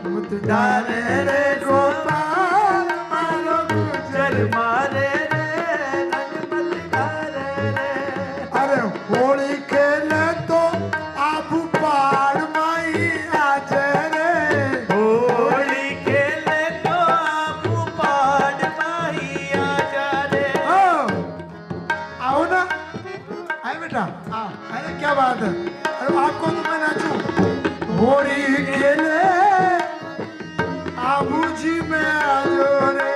मत डारे रे गोपाल मारो गुजर मारे रे रंग मत डारे रे। अरे होली खेले तो आप पार माई आज रे। होली खेले तो आप पार माई आज रे। आओ ना, आए बेटा, आओ। अरे क्या बात है, अरे आपको तो मैं नाचूं। होली खेले आबू जी में आजो रे।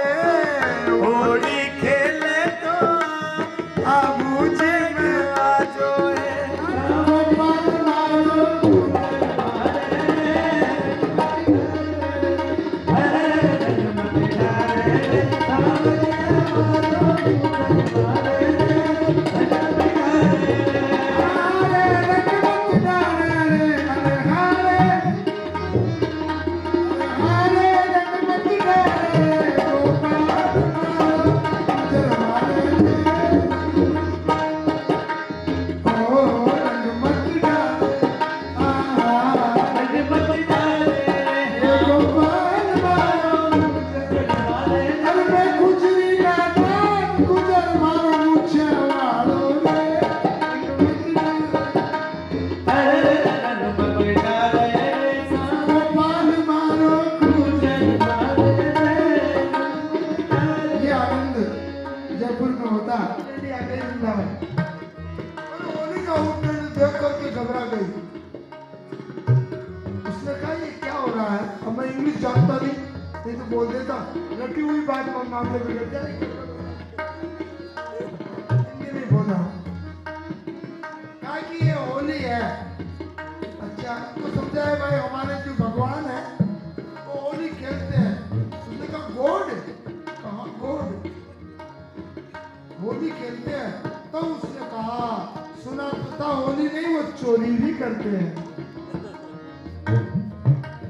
होली खेले तो आबू जी में आजो रे। होली खेलते हैं तो उसने कहा, सुना तो होली नहीं वो चोरी भी करते हैं।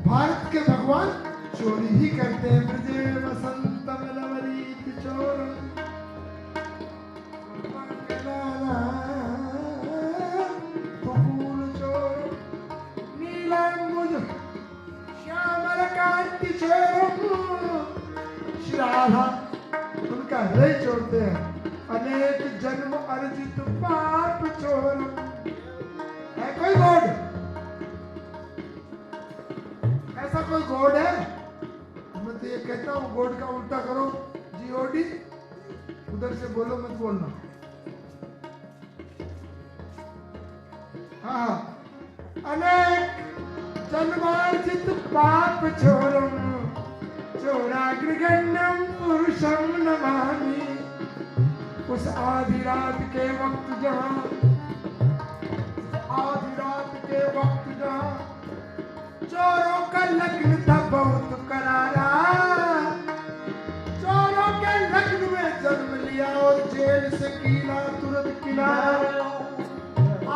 भारत के भगवान चोरी ही करते हैं। ब्रजे वसंत मलवरीत चोर फूल चोर नीलांबुज श्यामल कांति चोर। श्री राधा उनका हृदय चोरते हैं। अनेक जन्म अर्जित पाप चोर। है कोई गॉड? ऐसा कोई गॉड है? मैं तो ये कहता हूँ गॉड का उल्टा करो, जीओडी। उधर से बोलो, मत बोलना। हाँ, अनेक जन्मार्जित पाप चोरम चोराग्रगण्यम पुरुषम नमामि। उस आधी रात के वक्त जहाँ, आधी रात के वक्त जहाँ चोरों का लग्न था बहुत करारा। चोरों के लग्न में जन्म लिया और जेल से कीला तुरंत किनारा।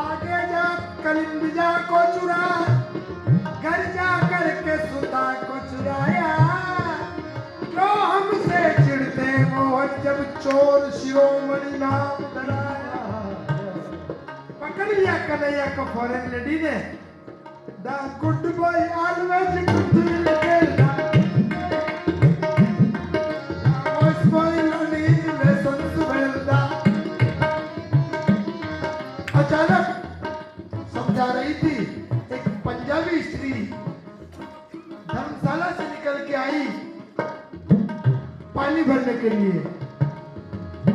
आगे जा कलिंजा को चुरा, घर जा करके सुता को चुराया। क्यों हमसे चिढ़ते मोहन जब चोर शिरोमणि नाम धराया। पकड़ लिया कन्हैया को फॉरेन लेडी ने। The good boy always good will get. अचानक समझा रही थी, एक पंजाबी स्त्री धर्मशाला से निकल के आई पानी भरने के लिए,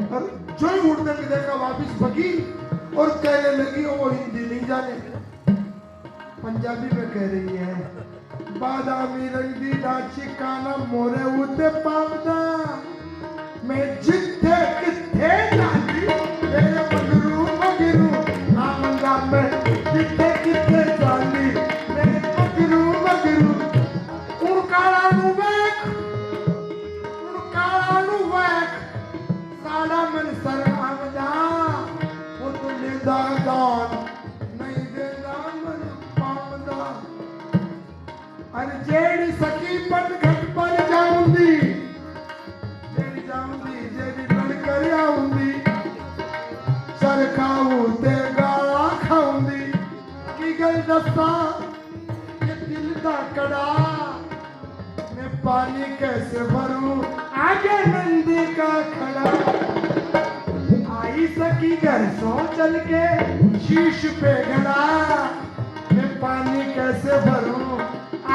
और जो ही उड़ने में देखा वापिस भगी और कहने लगी, वो हिंदी नहीं जाने, पंजाबी में कह रही है, बादामी रंगी डाची काना मोरे उते पावदा मैं जिथे किथे जाती मेरे मगरू मगरू आमंगा में जिथे किथे जाती मेरे मगरू मगरू। उनकाला नुवेक साड़ा मन सर आमदा वो तो लेदा दान नहीं देदा मन पावदा। अरे जेड़ी सकी पट घट पर जाऊंगी, जेड़ी जाऊंगी जेड़ी लड़ कर आऊंगी, सर खाऊं ते गाला खाऊंगी। की गल दसा ये दिल दा कड़ा मैं पानी कैसे भरूं आगे नंदी का खड़ा। आई सकी घर सो चल के शीश पे गड़ा। मैं पानी कैसे भरूं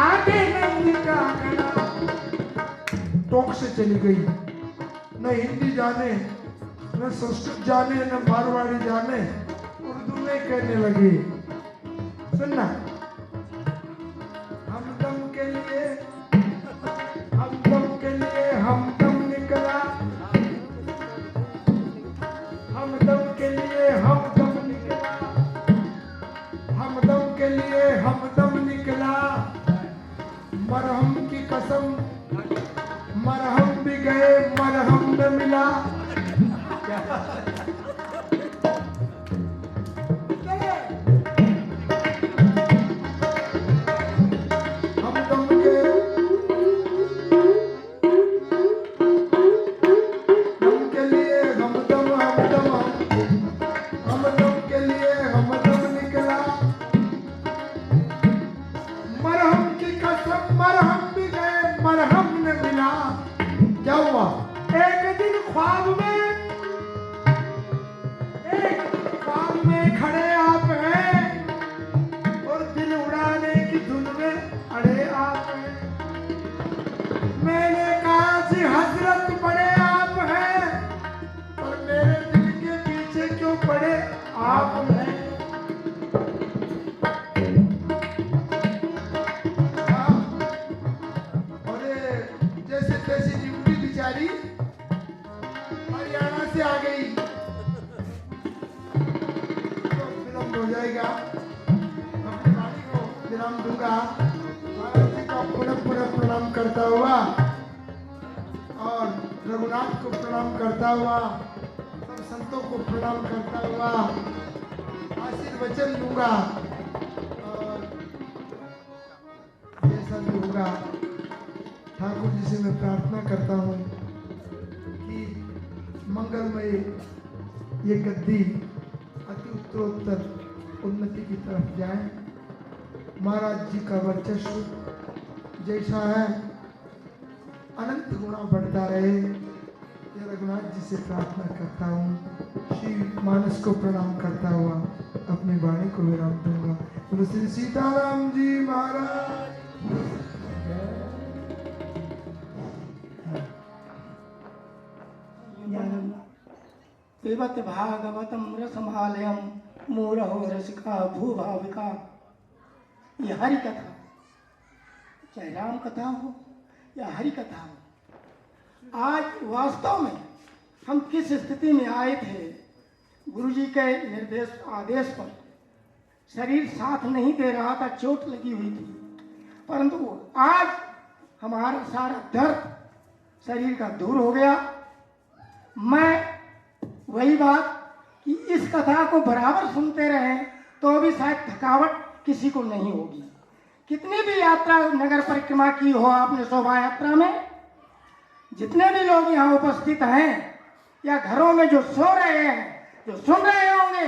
आगे नंदी का खड़ा। टोक से चली गई, न हिंदी जाने न संस्कृत जाने न मारवाड़ी जाने, उर्दू में कहने लगी। सुनना, हमदम के लिए हमदम निकला। हमदम के लिए हमदम निकला। हमदम के लिए हमदम निकला। मरहम की कसम मरहम भी गए मरहम न मिला। हरियाणा से आ गई तो विलम्ब हो जाएगा। अपनी वाणी को विराम दूंगा। महाराज जी को पुनः प्रणाम करता हुआ और रघुनाथ को प्रणाम करता हुआ, सब संतों को प्रणाम करता हुआ आशीर्वचन दूंगा। और जैसा भी होगा ठाकुर जी से मैं प्रार्थना करता हूँ कि मंगलमय ये गद्दी अति उत्तरोत्तर उन्नति की तरफ जाए। महाराज जी का वर्चस्व जैसा है अनंत गुना बढ़ता रहे, ये रघुनाथ जी से प्रार्थना करता हूँ। श्री मानस को प्रणाम करता हुआ अपनी वाणी को विराम दूंगा। बोलो श्री सीताराम जी महाराज। पिबत भागवतम रसमालयम मूरहो रसिका भूभाविका। ये हरि कथा, चाहे राम कथा हो या हरि कथा हो, आज वास्तव में हम किस स्थिति में आए थे। गुरु जी के निर्देश आदेश पर शरीर साथ नहीं दे रहा था, चोट लगी हुई थी, परंतु आज हमारा सारा दर्द शरीर का दूर हो गया। मैं वही बात कि इस कथा को बराबर सुनते रहें तो भी शायद थकावट किसी को नहीं होगी। कितनी भी यात्रा नगर परिक्रमा की हो आपने, शोभा यात्रा में जितने भी लोग यहाँ उपस्थित हैं या घरों में जो सो रहे हैं, जो सुन रहे होंगे,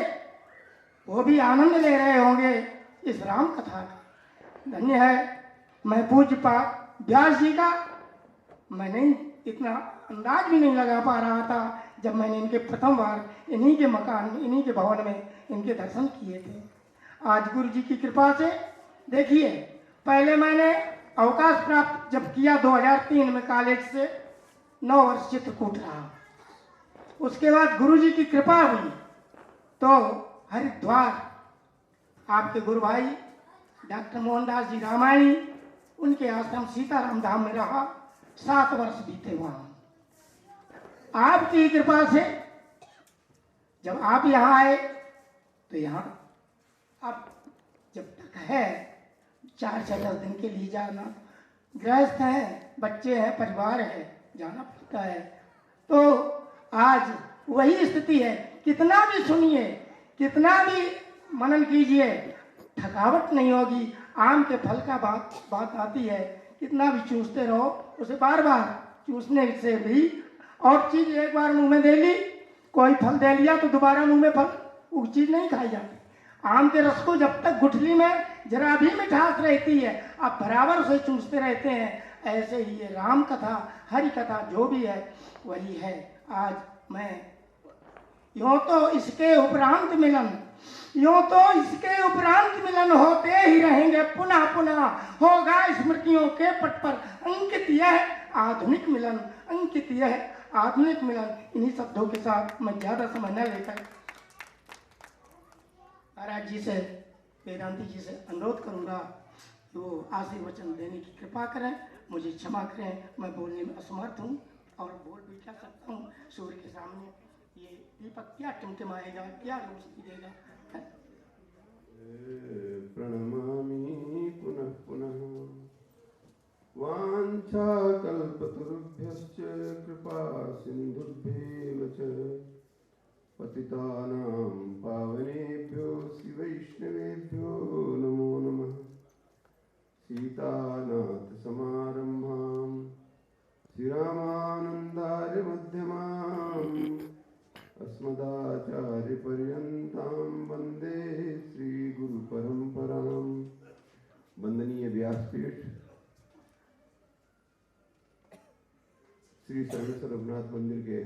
वो भी आनंद ले रहे होंगे इस राम कथा का। धन्य है मैं पूज्यपाद व्यास जी का। मैं नहीं इतना अंदाज भी नहीं लगा पा रहा था जब मैंने इनके प्रथम बार इन्हीं के मकान में, इन्हीं के भवन में इनके दर्शन किए थे। आज गुरु जी की कृपा से देखिए, पहले मैंने अवकाश प्राप्त जब किया 2003 में कॉलेज से 9 वर्ष चित्रकूट रहा। उसके बाद गुरु जी की कृपा हुई तो हरिद्वार आपके गुरु भाई डॉक्टर मोहनदास जी रामायणी, उनके आश्रम सीताराम धाम में रहा। 7 वर्ष बीते वहां। आपकी कृपा से जब आप यहाँ आए तो यहाँ अब जब तक है 4-10 दिन के लिए जाना, गृहस्थ है, बच्चे हैं, परिवार है, जाना पड़ता है। तो आज वही स्थिति है। कितना भी सुनिए, कितना भी मनन कीजिए, थकावट नहीं होगी। आम के फल का बात आती है, कितना भी चूसते रहो, उसे बार बार चूसने से भी, और चीज एक बार मुंह में दे ली, कोई फल दे लिया तो दोबारा मुंह में फल वो चीज नहीं खाई जाती। आम के रस को जब तक गुठली में जरा भी मिठास रहती है, आप बराबर उसे चूसते रहते हैं। ऐसे ही ये राम कथा, हरि कथा जो भी है वही है। आज मैं यूं तो इसके उपरांत मिलन, यूं तो इसके उपरांत मिलन होते ही रहेंगे, पुनः पुनः होगा स्मृतियों के पट पर अंकित यह आधुनिक मिलन, अंकित यह आधुनिक मिलन। इन्हीं शब्दों के साथ मैं ज्यादा समय न लेकर महाराज जी से, वेदांती जी से अनुरोध करूंगा कि वो आशीर्वचन देने की कृपा करें। मुझे क्षमा करें, मैं बोलने में असमर्थ हूँ और बोल भी क्या सकता हूँ। सूर्य के सामने ये दीपक क्या टिमटिमाएगा, क्या रोशनी देगा। प्रणमामि पुनः पुनः। वाञ्छा कल्पतरुभ्यश्च कृपा सिन्धुभ्येव च पतितानां पावनेभ्यो वैष्णवेभ्यो नमो नमः। सीतानाथ समारम्भां श्रीरामानन्दार्य मध्यमाम् अस्मदाचार्यपर्यन्तां वन्दे श्रीगुरुपरम्पराम्। वंदनीय व्यासपीठ श्री सर्वेश्वर रघुनाथ मंदिर के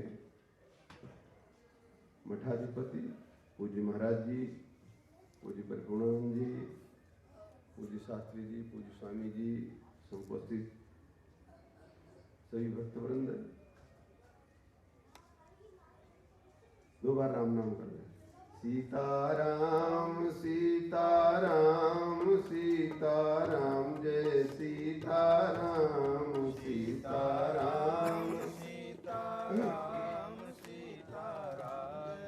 मठाधिपति पूज्य महाराज जी, पूज्य परिपूर्णानंद जी, पूज्य शास्त्री जी, पूज्य स्वामी जी, उपस्थित सभी भक्तवृंद, दो बार राम नाम कर रहे। सीताराम सीताराम सीताराम, जय सीताराम सीताराम सीताराम सीताराम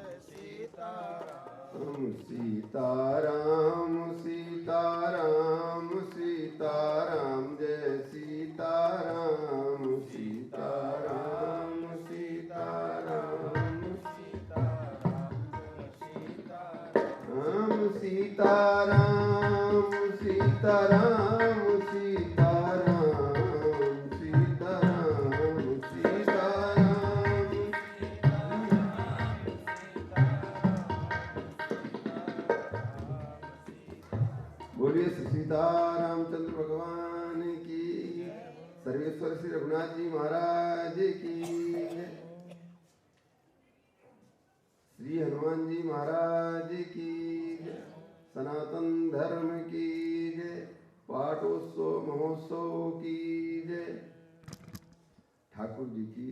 सीताराम सीताराम, जय सीताराम सीताराम सीताराम सीताराम सीताराम सीताराम सीताराम सीताराम। बोलिए सीतारामचंद्र भगवान की, सर्वेश्वर श्री रघुनाथ जी महाराज की, श्री हनुमान जी महाराज की, सनातन धर्म की जय, पाठोत्सव महोत्सव की जय। ठाकुर जी की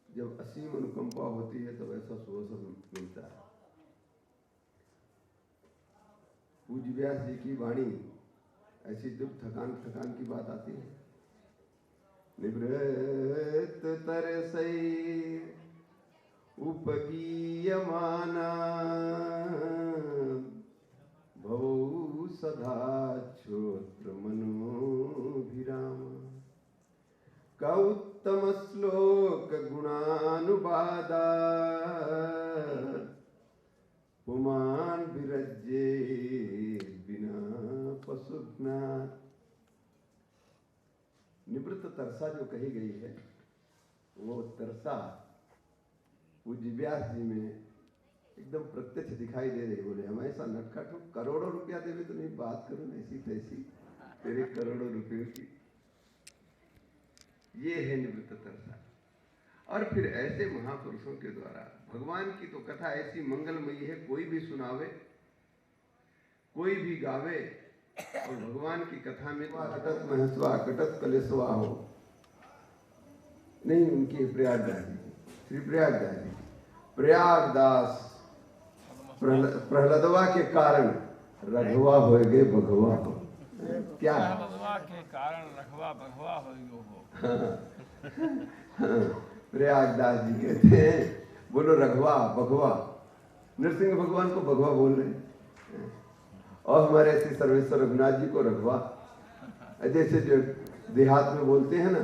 जब असीम अनुकंपा होती है तब ऐसा सुअवसर मिलता है। पूज्य व्यास जी की वाणी ऐसी जब थकान की बात आती है, निवृत्त तरसई उपगीयमाना भवौ सदा श्रोत्र मनोभिराम। कौत्तम श्लोक गुणानुवादा पुमान विरज्ये बिना पशुघ्नात्। निवृत्त तरसा जो कही गई है वो तरसा पूज्य व्यास जी में एकदम प्रत्यक्ष दिखाई दे रही। बोले हम ऐसा नटखट हो, करोड़ों रुपया देवे तो नहीं बात करूं ऐसी तैसी, तेरे करोड़ों रुपयों की। ये है निवृत्त तरसा। और फिर ऐसे महापुरुषों के द्वारा भगवान की तो कथा ऐसी मंगलमयी है, कोई भी सुनावे, कोई भी गावे, और भगवान की कथा में कटत महस्वा कटत कलेसवा हो नहीं। उनकी प्रयागदास जी, श्री प्रयागदास जी, प्रयागदास प्रहलादवा के कारण रघवा हो गए भगवा हो। क्या प्रहलादवा के कारण रघवा भगवा हो गयो हो। प्रयागदास जी कहते हैं बोलो रघवा भगवा। नरसिंह भगवान को भगवा बोल रहे हैं और हमारे श्री सर्वेश्वर रघुनाथ जी को रघवा। जैसे जो देहात में बोलते हैं ना,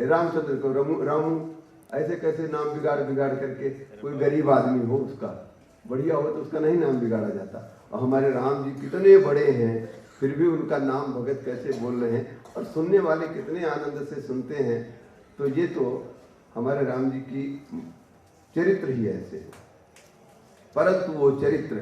रामचंद्र को रामू, ऐसे कैसे नाम बिगाड़ करके कोई गरीब आदमी हो उसका बढ़िया हो तो उसका नहीं नाम बिगाड़ा जाता। और हमारे राम जी कितने बड़े हैं फिर भी उनका नाम भगत कैसे बोल रहे हैं और सुनने वाले कितने आनंद से सुनते हैं। तो ये तो हमारे राम जी की चरित्र ही ऐसे है। परंतु वो चरित्र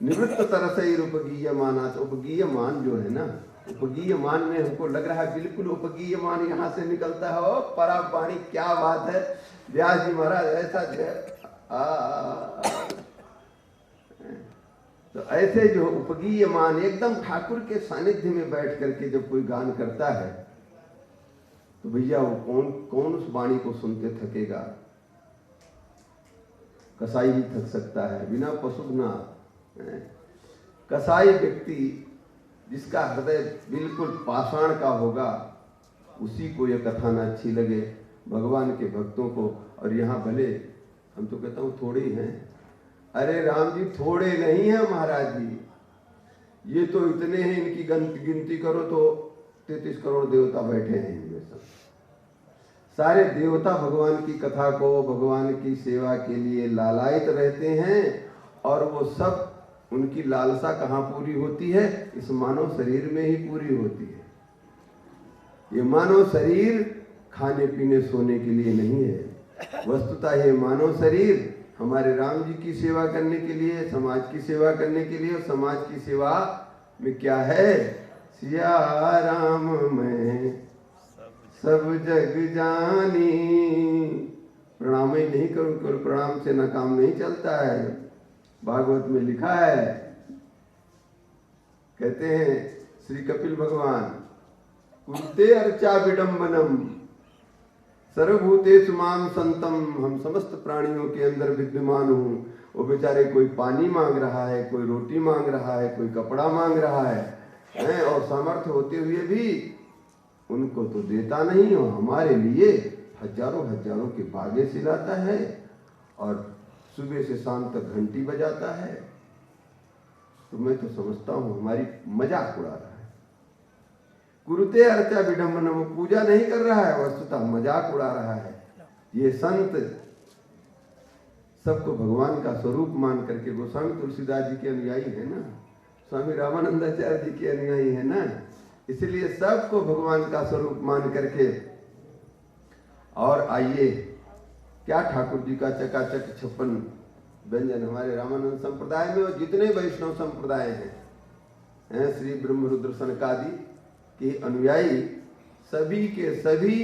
निवृत्त तरसई उपगीयमाना। उपगीयमान जो है ना, उपगीयमान में हमको लग रहा है बिल्कुल उपगीयमान यहाँ से निकलता है। ओ पराब वाणी, क्या बात है व्यास जी महाराज, ऐसा जो है तो ऐसे जो उपगीयमान एकदम ठाकुर के सानिध्य में बैठ करके जब कोई गान करता है तो भैया वो कौन कौन उस वाणी को सुनते थकेगा? कसाई ही थक सकता है, बिना पशु ना। कसाई व्यक्ति जिसका हृदय बिल्कुल पाषाण का होगा, उसी को यह कथा न अच्छी लगे, भगवान के भक्तों को। और यहाँ भले हम तो कहता हूँ थोड़े ही हैं, अरे राम जी थोड़े नहीं है महाराज जी, ये तो इतने हैं, इनकी गिनती करो तो 33 करोड़ देवता बैठे हैं इनमें। सब सारे देवता भगवान की कथा को, भगवान की सेवा के लिए लालायित रहते हैं। और वो सब उनकी लालसा कहाँ पूरी होती है? इस मानव शरीर में ही पूरी होती है। ये मानव शरीर खाने पीने सोने के लिए नहीं है। वस्तुतः ये मानव शरीर हमारे राम जी की सेवा करने के लिए, समाज की सेवा करने के लिए। और समाज की सेवा में क्या है? सिया राम में सब जग जानी। प्रणाम ही नहीं करूं, केवल प्रणाम से न काम नहीं चलता है। भागवत में लिखा है, कहते हैं श्री कपिल भगवान, कुरुते अर्चा विडंबनम सर्वभूतेषु माम संतम। हम समस्त प्राणियों के अंदर विद्यमान हूँ। वो बेचारे कोई पानी मांग रहा है, कोई रोटी मांग रहा है, कोई कपड़ा मांग रहा है और सामर्थ्य होते हुए भी उनको तो देता नहीं। और हमारे लिए हजारों हजारों के बागे सिलाता है और सुबह से शाम तक घंटी बजाता है। तो मैं तो समझता हूँ हमारी मजाक उड़ा रहा है। कुरुते अर्चा विडंबन, वो पूजा नहीं कर रहा है, वस्तुतः मजाक उड़ा रहा है। ये संत सबको भगवान का स्वरूप मान करके, गोस्वामी तुलसीदास जी के अनुयायी है ना, स्वामी रामानंदाचार्य जी के अनुयायी है ना, इसलिए सबको भगवान का स्वरूप मान करके। और आइए, क्या ठाकुर जी का चकाचक 56 व्यंजन हमारे रामानंद संप्रदाय में और जितने वैष्णव संप्रदाय हैं, श्री ब्रह्मरुद्र सनकादि के अनुयायी, सभी के सभी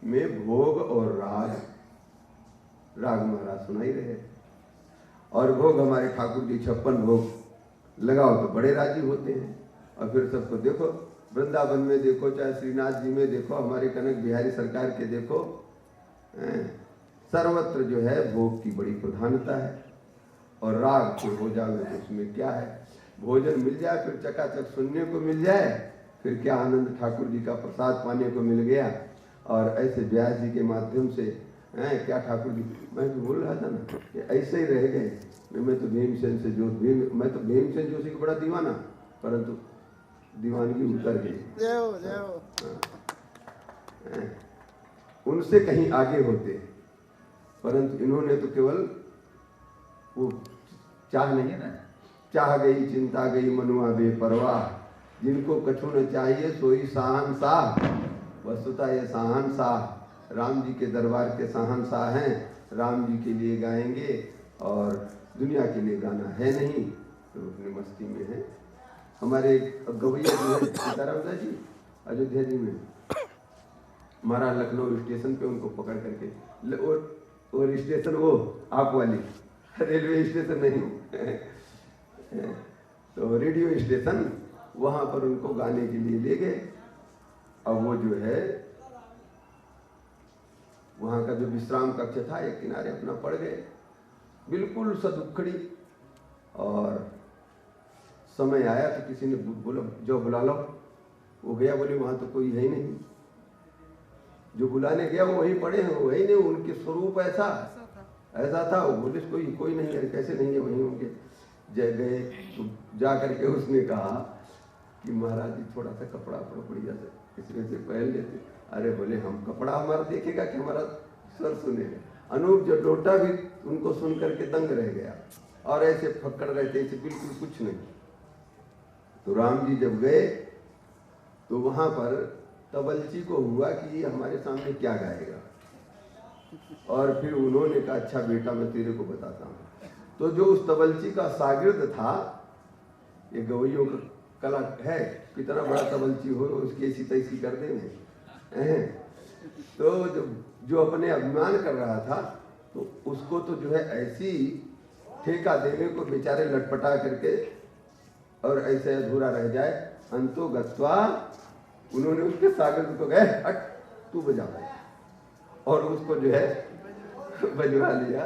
में भोग और राग महाराज सुनाई रहे। और भोग हमारे ठाकुर जी 56 भोग लगाओ तो बड़े राजी होते हैं। और फिर सबको देखो, वृंदावन में देखो, चाहे श्रीनाथ जी में देखो, हमारे कनक बिहारी सरकार के देखो, सर्वत्र जो है भोग की बड़ी प्रधानता है। और राग को हो जाए तो उसमें क्या है? भोजन मिल जाए, फिर चकाचक सुनने को मिल जाए, फिर क्या आनंद, ठाकुर जी का प्रसाद पाने को मिल गया। और ऐसे व्यास जी के माध्यम से क्या ठाकुर जी, मैं तो बोल रहा था ना कि ऐसे ही रह गए। मैं तो भीमसेन से मैं तो भीमसेन जोशी को बड़ा दीवाना, परंतु दीवानगी उतर गई। उनसे कहीं आगे होते, परंतु इन्होंने तो केवल वो चाह नहीं ना, चाह गई चिंता गई मनुआ बेपरवाह, जिनको कछु न चाहिए सोई शहंशाह। वस्तुतः ये शहंशाह राम जी के दरबार के शहंशाह हैं। राम जी के लिए गाएंगे और दुनिया के लिए गाना है नहीं, तो अपनी मस्ती में है। हमारे गवैया जो है सीताराम दास जी अयोध्या जी में, हमारा लखनऊ स्टेशन पे उनको पकड़ करके, और स्टेशन वो आप वाली रेलवे स्टेशन नहीं तो रेडियो स्टेशन, वहाँ पर उनको गाने के लिए ले गए। अब वो जो है वहाँ का जो विश्राम कक्ष था एक किनारे अपना पड़ गए, बिल्कुल सदुखड़ी। और समय आया तो किसी ने बोला जो बुला लो, वो गया, बोले वहाँ तो कोई है ही नहीं। जो बुलाने गया वो वहीं पड़े हैं, वो वही नहीं, उनके स्वरूप ऐसा था। वो बोले कोई नहीं है, कैसे नहीं है, वहीं होंगे। जय गए तो जा करके उसने कहा कि महाराज जी थोड़ा सा कपड़ा बढ़िया से इसमें से पहन लेते। अरे बोले हम कपड़ा हमारा देखेगा कि हमारा स्वर सुनेगा। अनूप जो लोटा भी उनको सुन करके दंग रह गया और ऐसे फक्कड़ रहते, ऐसे बिल्कुल कुछ नहीं। तो राम जी जब गए तो वहां पर तबलची को हुआ कि ये हमारे सामने क्या गाएगा। और फिर उन्होंने कहा अच्छा बेटा मैं तेरे को बताता हूँ। तो जो उस तबलची का शागिर्द था ये गवैयों का कला है, कितना बड़ा तबलची हो उसकी ऐसी तैसी कर देंगे। तो जो अपने अभिमान कर रहा था तो उसको तो जो है ऐसी ठेका देने को बेचारे लटपटा करके और ऐसे अधूरा रह जाए। अंतो गत्वा उन्होंने उसके सागर को गए हट तू बजा और उसको जो है बजवा लिया।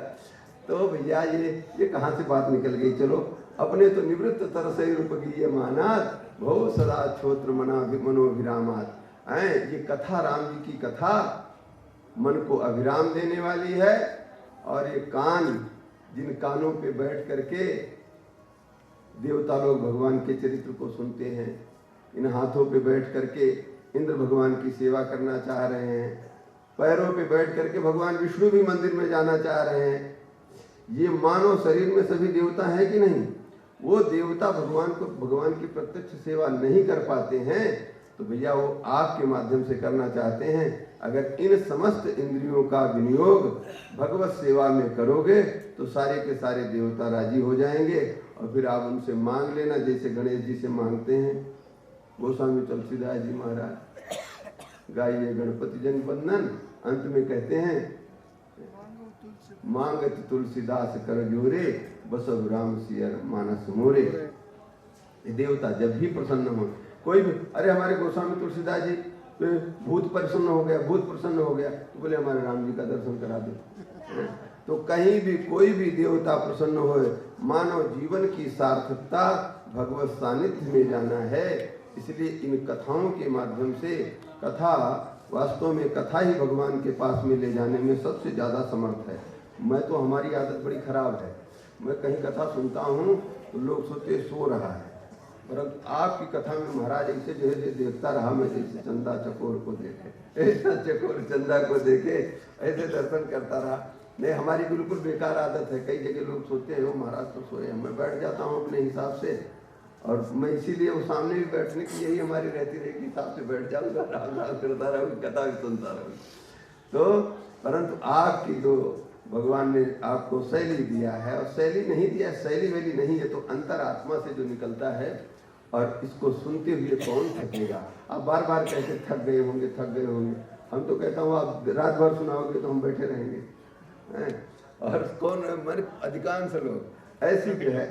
तो भैया ये कहाँ से बात निकल गई। चलो अपने तो निवृत्त तरसे रूपगीय मानात बहु सदा छोत्र मनोभिरामात। ये कथा राम जी की कथा मन को अभिराम देने वाली है। और ये कान जिन कानों पे बैठ करके देवता लोग भगवान के चरित्र को सुनते हैं, इन हाथों पे बैठ करके इंद्र भगवान की सेवा करना चाह रहे हैं, पैरों पे बैठ करके भगवान विष्णु भी मंदिर में जाना चाह रहे हैं। ये मानव शरीर में सभी देवता हैं कि नहीं? वो देवता भगवान की प्रत्यक्ष सेवा नहीं कर पाते हैं तो भैया वो आपके माध्यम से करना चाहते हैं। अगर इन समस्त इंद्रियों का विनियोग भगवत सेवा में करोगे तो सारे के सारे देवता राजी हो जाएंगे और फिर आप उनसे मांग लेना जैसे गणेश जी से मांगते हैं। गोस्वामी तुलसीदास जी महाराज गाइए गणपति जन वंदन, अंत में कहते हैं मांगत तुलसीदास कर जोरे बसव राम सियर मानस मोरे। देवता जब भी प्रसन्न हो, कोई भी, अरे हमारे गोस्वामी तुलसीदास जी भूत प्रसन्न हो गया, भूत प्रसन्न हो गया तो बोले हमारे राम जी का दर्शन करा दे। तो कहीं भी कोई भी देवता प्रसन्न हो, मानव जीवन की सार्थकता भगवत सानिध्य में जाना है। इसलिए इन कथाओं के माध्यम से, कथा वास्तव में कथा ही भगवान के पास में ले जाने में सबसे ज्यादा समर्थ है। मैं तो, हमारी आदत बड़ी खराब है, मैं कहीं कथा सुनता हूँ तो लोग सोचते सो रहा है, परंतु आपकी कथा में महाराज ऐसे जो है देखता रहा मैं जैसे चंदा चकोर को देखे, ऐसा चकोर चंदा को देखे ऐसे दर्शन करता रहा। नहीं, हमारी बिल्कुल बेकार आदत है। कई जगह लोग सोचते हैं वो महाराज तो सोए, मैं बैठ जाता हूँ अपने हिसाब से और मैं इसीलिए वो सामने भी बैठने की यही हमारी रहती रही कि हिसाब से बैठ जाऊँगा, राम राम करता रहूँ, कथा भी सुनता रहूँ। तो परंतु आपकी जो भगवान ने आपको शैली दिया है, और शैली नहीं दिया, शैली वैली नहीं है, तो अंतरात्मा से जो निकलता है और इसको सुनते हुए कौन थकेगा। आप बार बार कहते थक गए होंगे, थक गए होंगे, हम तो कहता हूँ आप रात भर सुनाओगे तो हम बैठे रहेंगे। और कौन मन अधिकांश लोग ऐसी जो है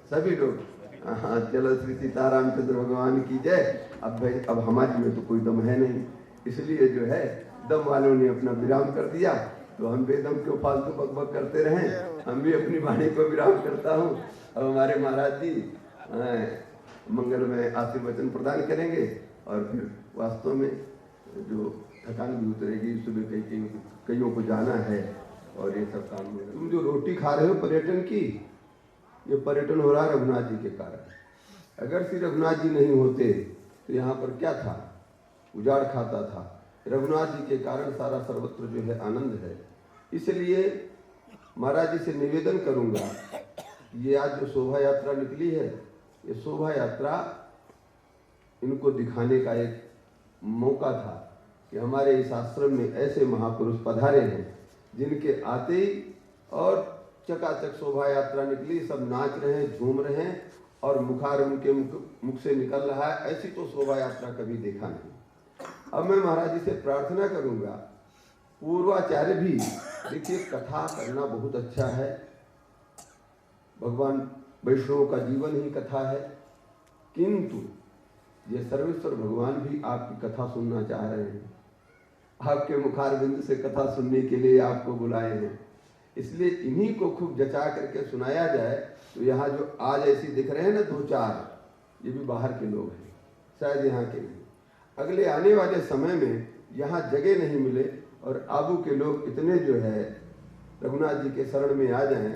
सभी लोग, हाँ चलो श्री सीतारामचंद्र भगवान की जय। अब भाई अब हमारी में तो कोई दम है नहीं, इसलिए जो है दम वालों ने अपना विराम कर दिया तो हम बेदम क्यों फालतू बकबक करते रहें। हम भी अपनी वाणी को विराम करता हूँ। अब हमारे महाराज जी मंगल में आशीर्वचन प्रदान करेंगे और फिर वास्तव में जो थकान भी उतरेगी, सुबह कईयों को जाना है और ये सब काम होगा। तुम जो रोटी खा रहे हो पर्यटन की, ये पर्यटन हो रहा है रघुनाथ जी के कारण। अगर श्री रघुनाथ जी नहीं होते तो यहाँ पर क्या था, उजाड़ खाता था। रघुनाथ जी के कारण सारा सर्वत्र जो है आनंद है। इसलिए महाराज जी से निवेदन करूंगा, ये आज जो शोभा यात्रा निकली है, ये शोभा यात्रा इनको दिखाने का एक मौका था कि हमारे इस आश्रम में ऐसे महापुरुष पधारे हैं जिनके आते ही और चकाचक शोभा यात्रा निकली, सब नाच रहे हैं, झूम रहे हैं और मुखार उनके मुख से निकल रहा है। ऐसी तो शोभा यात्रा कभी देखा नहीं। अब मैं महाराज जी से प्रार्थना करूंगा, पूर्वाचार्य भी देखिए कथा करना बहुत अच्छा है, भगवान वैष्णव का जीवन ही कथा है, किंतु ये सर्वेश्वर भगवान भी आपकी कथा सुनना चाह रहे हैं, आपके मुखारबिंद से कथा सुनने के लिए आपको बुलाए हैं। इसलिए इन्हीं को खूब जचा करके सुनाया जाए। तो यहाँ जो आज ऐसी दिख रहे हैं ना दो चार, ये भी बाहर के लोग हैं, शायद यहाँ के नहीं। अगले आने वाले समय में यहाँ जगह नहीं मिले और आबू के लोग इतने जो है रघुनाथ जी के शरण में आ जाएं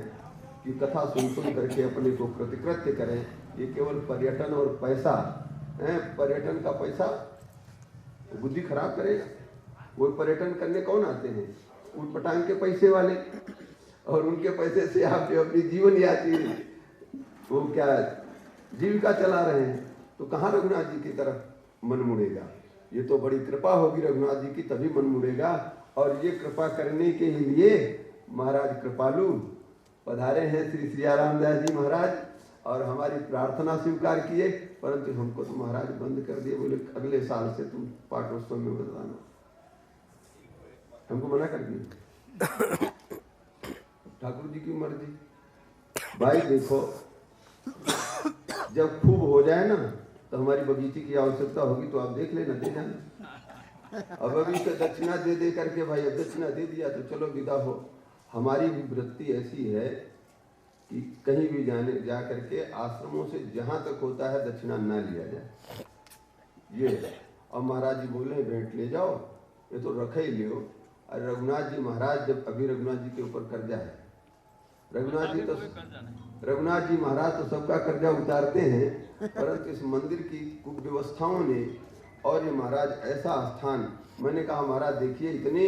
कि कथा सुन करके अपने को प्रतिकृत्य करें। ये केवल पर्यटन और पैसा, पर्यटन का पैसा बुद्धि खराब करेगा। वो पर्यटन करने कौन आते हैं? उन पटांग के पैसे वाले, और उनके पैसे से आप जो अपनी जीवन यात्री वो क्या जीविका चला रहे हैं, तो कहाँ रघुनाथ जी की तरफ मन मुड़ेगा। ये तो बड़ी कृपा होगी रघुनाथ जी की, तभी मन मुड़ेगा। और ये कृपा करने के लिए महाराज कृपालु पधारे हैं श्री सियाराम दास जी महाराज। और हमारी प्रार्थना स्वीकार किए, परंतु हमको तो महाराज बंद कर दिए, बोले अगले साल से तुम पाठोत्सव में मत आना, हमको मना कर दिया। ठाकुर जी की मर्जी। भाई देखो, जब खूब हो जाए ना तो हमारी बगीचे की आवश्यकता होगी तो आप देख लेना, दे जाना। अब अभी तो दक्षिणा दे दे करके भाई, अब दक्षिणा दे दिया तो चलो विदा हो। हमारी भी वृत्ति ऐसी है कि कहीं भी जा करके आश्रमों से जहां तक होता है दक्षिणा न लिया जाए, ये है। और महाराज जी बोले भेंट ले जाओ, ये तो रखे ही लियो। और रघुनाथ जी महाराज, जब अभी रघुनाथ जी के ऊपर कर्जा है, रघुनाथ जी महाराज तो सबका कर्जा उतारते हैं, परंतु इस मंदिर की व्यवस्थाओं ने और ये महाराज ऐसा स्थान, मैंने कहा महाराज देखिए इतने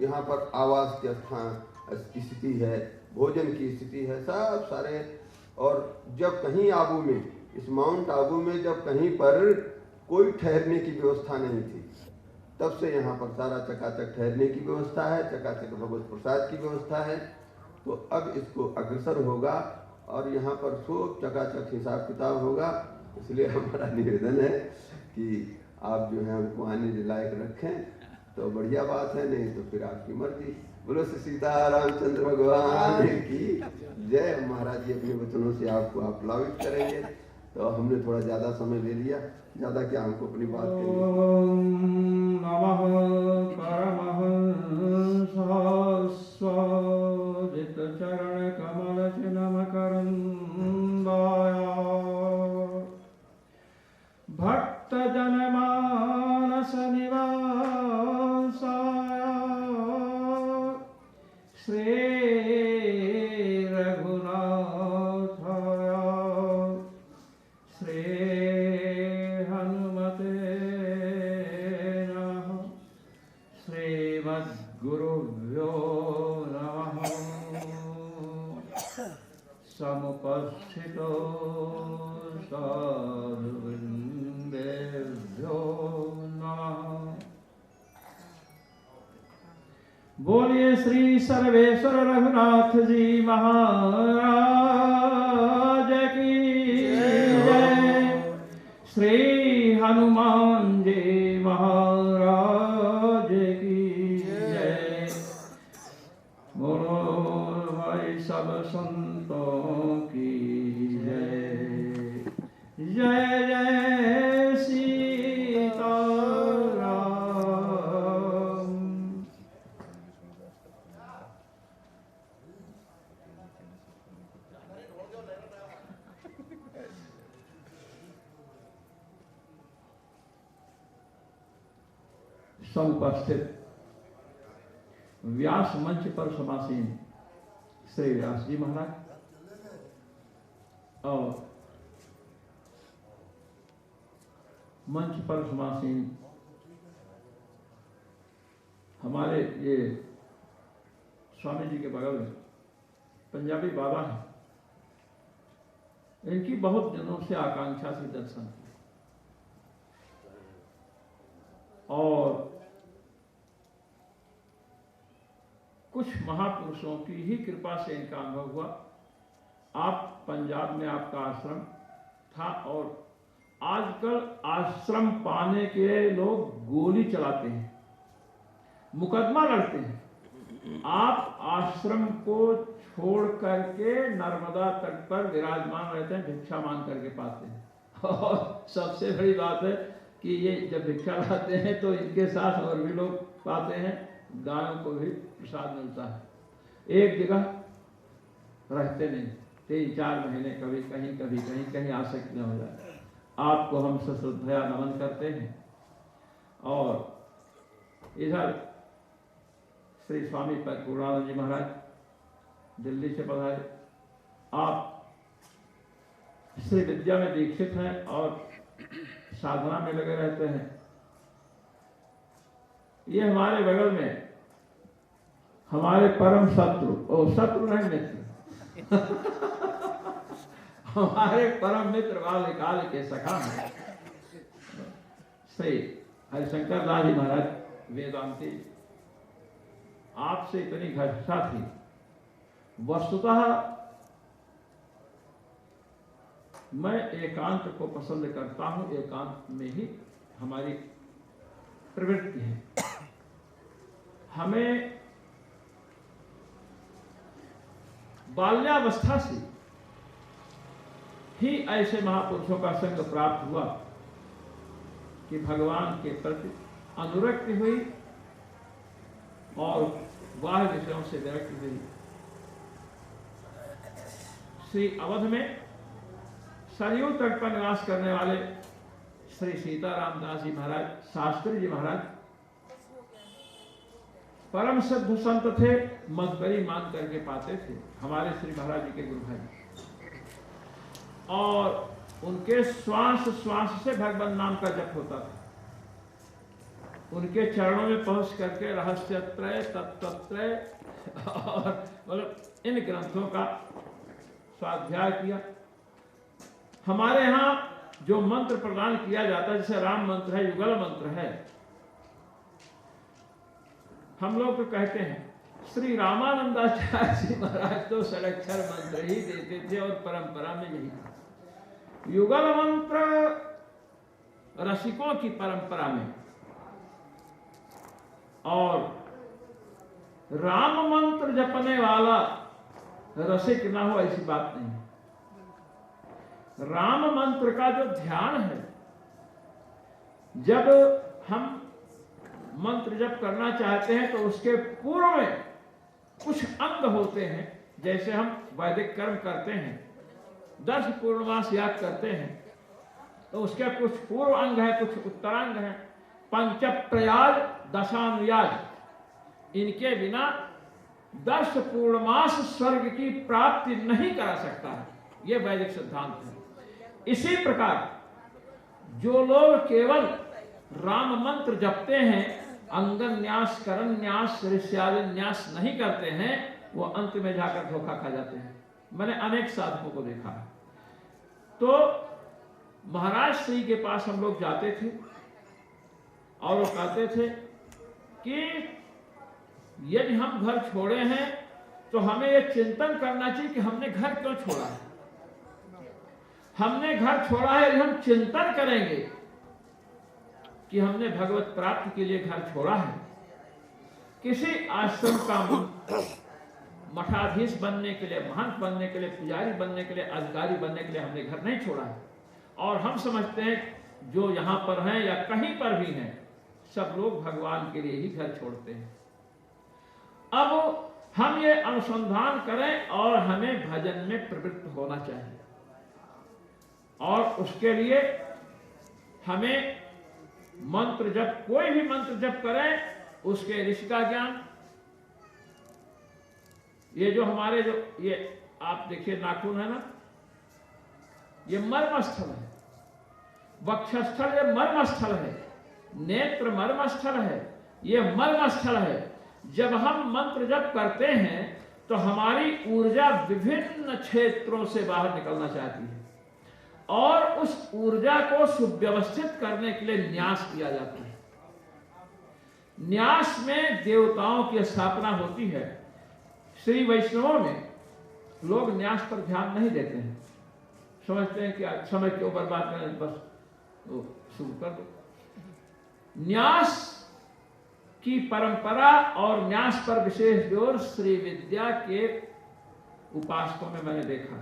यहाँ पर आवास के स्थान स्थिति है, भोजन की स्थिति है, सब सारे। और जब कहीं आबू में, इस माउंट आबू में जब कहीं पर कोई ठहरने की व्यवस्था नहीं थी, तब से यहाँ पर सारा चकाचक ठहरने की व्यवस्था है, चकाचक भगवत प्रसाद की व्यवस्था है। तो अब इसको अग्रसर होगा और यहाँ पर खूब चकाचक हिसाब किताब होगा। इसलिए हमारा निवेदन है कि आप जो है हमको आने के लायक रखें तो बढ़िया बात है, नहीं तो फिर आपकी मर्जी। बोलो श्री सीतारामचंद्र भगवान की जय। महाराज जी अपने वचनों से आपको आप्लावित करेंगे। तो हमने थोड़ा ज़्यादा समय ले लिया, ज़्यादा क्या हमको अपनी बात चरण कमल चिन्ह करंदाया भक्त जन मानस निवासाय श्री रघुनाथाय श्री हनुमते नमः श्रीमद्गुरुभ्यो नमः समुपस्थितो साधुवृंदेभ्यो नमः। बोलिए श्री सर्वेश्वर रघुनाथ जी महाराज की जय। श्री हनुमान जी महाराज की जय। बोलो भाई सब संतों की जय। जय जय सीताराम। समुपस्थित व्यास मंच पर समासीन श्री व्यास जी महाराज और मंच पर समासीन हमारे ये स्वामी जी के बगल में पंजाबी बाबा हैं। इनकी बहुत दिनों से आकांक्षा से दर्शन और कुछ महापुरुषों की ही कृपा से इनका अनुभव हुआ। आप पंजाब में आपका आश्रम था और आजकल आश्रम पाने के लोग गोली चलाते हैं, मुकदमा लड़ते हैं। आप आश्रम को छोड़ करके नर्मदा तट पर विराजमान रहते हैं, भिक्षा मांग करके पाते हैं। और सबसे बड़ी बात है कि ये जब भिक्षा लाते हैं तो इनके साथ और भी लोग पाते हैं, गायों को भी प्रसाद मिलता है। एक जगह रहते नहीं, 3-4 महीने कभी कहीं कभी कहीं कहीं आसक्त न हो जाए। आपको हम सश्रद्धया नमन करते हैं। और इधर श्री स्वामी पूर्णानंद जी महाराज दिल्ली से पधारे। आप श्री विद्या में दीक्षित हैं और साधना में लगे रहते हैं। ये हमारे बगल में हमारे परम शत्रु, ओ शत्रु नहीं मित्र हमारे परम मित्र वाले काल के सखा हैं श्री हरिशंकर दास जी महाराज वेदांती। आपसे इतनी घटना थी, वस्तुतः मैं एकांत को पसंद करता हूं, एकांत में ही हमारी प्रवृत्ति है। हमें बाल्यावस्था से ही ऐसे महापुरुषों का संग प्राप्त हुआ कि भगवान के प्रति अनुरक्ति हुई और बाह्य विषयों से विरक्ति हुई। श्री अवध में सरयू तट पर निवास करने वाले श्री सीताराम दास जी महाराज, शास्त्री जी महाराज परम सिद्ध संत थे, मजबरी मान करके पाते थे, हमारे श्री महाराज जी के गुरु भाई। और उनके श्वास श्वास से भगवान नाम का जप होता था। उनके चरणों में पहुंच करके रहस्य त्रय, तत्व त्रय और मतलब इन ग्रंथों का स्वाध्याय किया। हमारे यहाँ जो मंत्र प्रदान किया जाता है, जैसे राम मंत्र है, युगल मंत्र है, हम लोग तो कहते हैं श्री रामानंदाचार्य जी महाराज तो षडाक्षर मंत्र ही देते थे और परंपरा में यही था। युगल मंत्र रसिकों की परंपरा में और राम मंत्र जपने वाला रसिक ना हो ऐसी बात नहीं है। राम मंत्र का जो ध्यान है, जब हम मंत्र जप करना चाहते हैं तो उसके पूर्व में कुछ अंग होते हैं। जैसे हम वैदिक कर्म करते हैं, 10 पूर्णमास याद करते हैं, तो उसके कुछ पूर्व अंग है, कुछ उत्तरांग है। पंच प्रयाग, दशानुयाज, इनके बिना 10 पूर्णमास स्वर्ग की प्राप्ति नहीं करा सकता है, यह वैदिक सिद्धांत है। इसी प्रकार जो लोग केवल राम मंत्र जपते हैं, अंगन्यास, करन्यास, ऋष्यान्यास नहीं करते हैं, वो अंत में जाकर धोखा खा जाते हैं। मैंने अनेक साधकों को देखा है। तो महाराज श्री के पास हम लोग जाते थे और वो कहते थे कि यदि हम घर छोड़े हैं तो हमें यह चिंतन करना चाहिए कि हमने घर क्यों छोड़ा है। हमने घर छोड़ा है, यदि हम चिंतन करेंगे कि हमने भगवत प्राप्ति के लिए घर छोड़ा है, किसी आश्रम का मठाधीश बनने के लिए, महंत बनने के लिए, पुजारी बनने के लिए, अधिकारी बनने के लिए हमने घर नहीं छोड़ा है। और हम समझते हैं जो यहाँ पर हैं या कहीं पर भी हैं, सब लोग भगवान के लिए ही घर छोड़ते हैं। अब हम ये अनुसंधान करें और हमें भजन में प्रवृत्त होना चाहिए, और उसके लिए हमें मंत्र जप, कोई भी मंत्र जप करें उसके ऋषि का ज्ञान। ये जो हमारे जो ये आप देखिए नाखून है ना, ये मर्मस्थल है। वक्षस्थल ये मर्मस्थल है, नेत्र मर्मस्थल है, ये मर्मस्थल है। जब हम मंत्र जप करते हैं तो हमारी ऊर्जा विभिन्न क्षेत्रों से बाहर निकलना चाहती है, और उस ऊर्जा को सुव्यवस्थित करने के लिए न्यास किया जाता है। न्यास में देवताओं की स्थापना होती है। श्री वैष्णवों में लोग न्यास पर ध्यान नहीं देते हैं, समझते हैं कि समय क्यों बर्बाद करें, बस तो शुरू कर दो। न्यास की परंपरा और न्यास पर विशेष जोर श्री विद्या के उपासकों में मैंने देखा।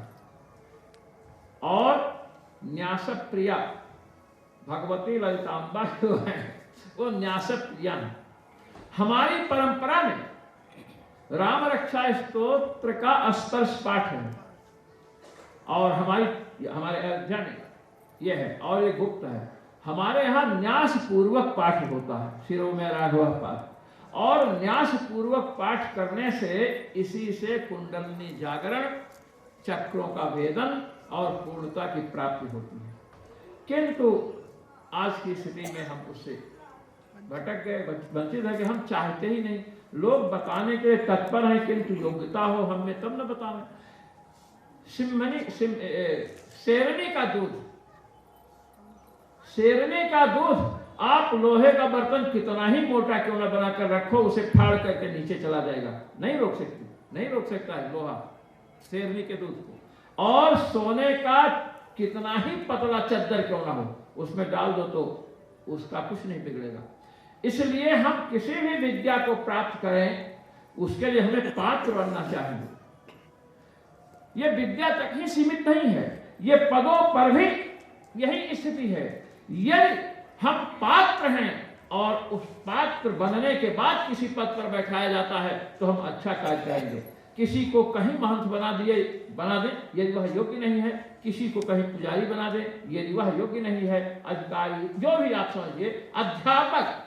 और न्यास प्रिया भगवती ललितांबा जो है वो न्यास प्रिया है। हमारी परंपरा में राम रक्षा स्तोत्र का स्पर्श पाठ है, और हमारे अयोध्या में यह है, और ये गुप्त है। हमारे यहाँ न्यास पूर्वक पाठ होता है, शिरो में राघव पाठ, और न्यास पूर्वक पाठ करने से इसी से कुंडलिनी जागरण, चक्रों का वेदन और पूर्णता की प्राप्ति होती है। किंतु आज की स्थिति में हम उससे भटक गए, वंचित है कि हम चाहते ही नहीं। लोग बताने के लिए तत्पर हैं, किंतु योग्यता हो हम में तब न बतावें। शेरनी का दूध आप लोहे का बर्तन कितना ही मोटा क्यों न बनाकर रखो, उसे फाड़ करके नीचे चला जाएगा, नहीं रोक सकता है लोहा शेरनी के दूध को। और सोने का कितना ही पतला चद्दर क्यों ना हो, उसमें डाल दो तो उसका कुछ नहीं बिगड़ेगा। इसलिए हम किसी भी विद्या को प्राप्त करें उसके लिए हमें पात्र बनना चाहिए। यह विद्या तक ही सीमित नहीं है, ये पदों पर भी यही स्थिति है। यदि हम पात्र हैं और उस पात्र बनने के बाद किसी पद पर बैठाया जाता है तो हम अच्छा कार्य करेंगे। किसी को कहीं महंत बना दें यदि वह योग्य नहीं है, किसी को कहीं पुजारी बना दें यदि वह योग्य नहीं है, अधिकारी जो भी आप समझिए, अध्यापक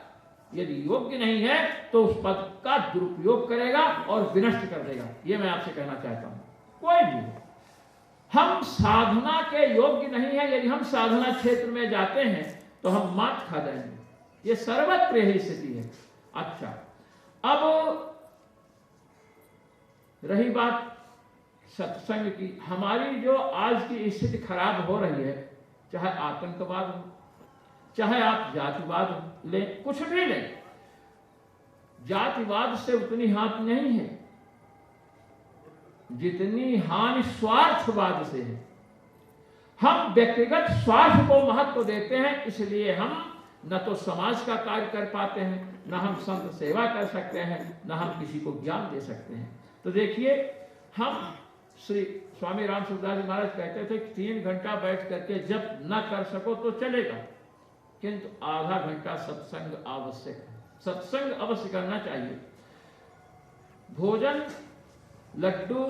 यदि योग्य नहीं है तो उस पद का दुरुपयोग करेगा और विनष्ट कर देगा। ये मैं आपसे कहना चाहता हूं। कोई भी हो, हम साधना के योग्य नहीं है, यदि हम साधना क्षेत्र में जाते हैं तो हम मात खा जाएंगे। ये सर्वत्र यही स्थिति है। अच्छा, अब रही बात सत्संग की। हमारी जो आज की स्थिति खराब हो रही है, चाहे आतंकवाद हो, चाहे आप जातिवाद लें, कुछ भी लें, जातिवाद से उतनी हानि नहीं है जितनी हानि स्वार्थवाद से है। हम व्यक्तिगत स्वार्थ को महत्व देते हैं, इसलिए हम न तो समाज का कार्य कर पाते हैं, न हम संत सेवा कर सकते हैं, न हम किसी को ज्ञान दे सकते हैं। तो देखिए, हम श्री स्वामी राम सुखदास जी महाराज कहते थे कि 3 घंटा बैठ करके जब न कर सको तो चलेगा, किंतु आधा घंटा सत्संग आवश्यक है। सत्संग अवश्य करना चाहिए। भोजन, लड्डू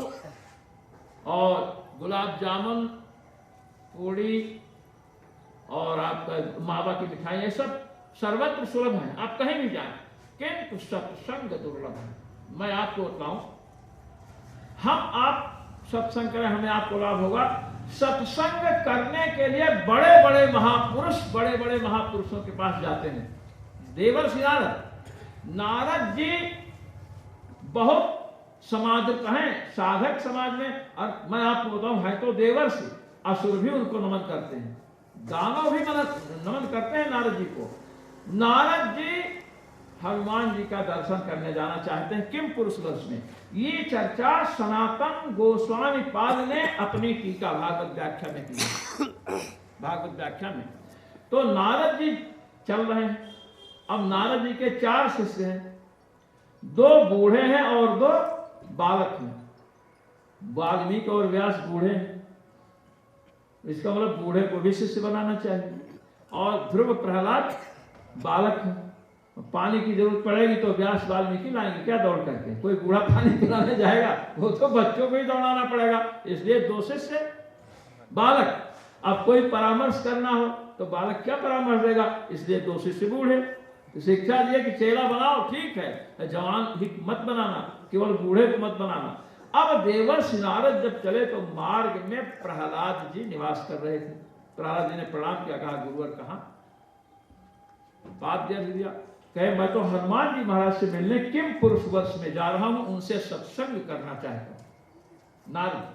और गुलाब जामुन, पूड़ी और आपका मावा की मिठाई, ये सब सर्वत्र सुलभ है, आप कहीं भी जाएं, किंतु सत्संग दुर्लभ है। मैं आपको बताऊं, हम आप सत्संग करें, हमें आपको लाभ होगा। सत्संग करने के लिए बड़े बड़े महापुरुषों के पास जाते हैं। देवर्षि नारद जी बहुत समादृत हैं साधक समाज में, और मैं आपको बताऊं, है तो देवर्षि, असुर भी उनको नमन करते हैं, दानव भी नमन करते हैं नारद जी को। नारद जी हनुमान जी का दर्शन करने जाना चाहते हैं किम पुरुष वर्ष में। ये चर्चा सनातन गोस्वामी पाद ने अपनी टीका भागवत व्याख्या में की है। भागवत व्याख्या में तो नारद जी चल रहे हैं। अब नारद जी के 4 शिष्य हैं, 2 बूढ़े हैं और 2 बालक हैं। वाल्मीकि और व्यास बूढ़े हैं, इसका मतलब बूढ़े को भी शिष्य बनाना चाहिए। और ध्रुव प्रहलाद बालक हैं। पानी की जरूरत पड़ेगी तो व्यास वाल्मीकि लाएंगे, क्या दौड़ करके? कोई बूढ़ा पानी पिलाने जाएगा, वो तो बच्चों को ही दौड़ाना पड़ेगा। इसलिए 2 शिष्य बालक। अब कोई परामर्श करना हो तो बालक क्या परामर्श देगा, इसलिए 2 शिष्य बूढ़े। शिक्षा दिए कि चेला बनाओ, ठीक है, जवान ही मत बनाना, केवल बूढ़े को मत बनाना। अब देवर्षि नारद जब चले तो मार्ग में प्रहलाद जी निवास कर रहे थे। प्रहलाद जी ने प्रणाम किया, कहा गुरुवर कहाँ? बात दिया, कहे मैं तो हनुमान जी महाराज से मिलने किम पुरुष वर्ष में जा रहा हूं, उनसे सत्संग करना चाहता हूं। नारद,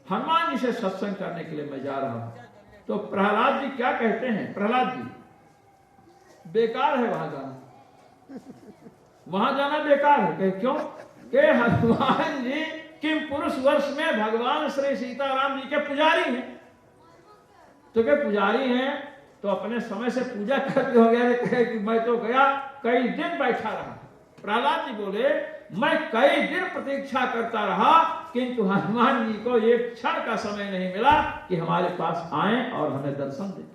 हनुमान जी से सत्संग करने के लिए मैं जा रहा हूं। तो प्रहलाद जी क्या कहते हैं? प्रहलाद जी, बेकार है वहां जाना, वहां जाना बेकार है। कहे क्यों? के हनुमान जी किम पुरुष वर्ष में भगवान श्री सीताराम जी के पुजारी हैं। तो क्या पुजारी हैं तो अपने समय से पूजा करके हो गया। कहे कि मैं तो गया कई दिन बैठा रहा। प्रहलाद जी बोले मैं कई दिन प्रतीक्षा करता रहा, किंतु हनुमान जी को एक क्षण का समय नहीं मिला कि हमारे पास आए और हमें दर्शन दें।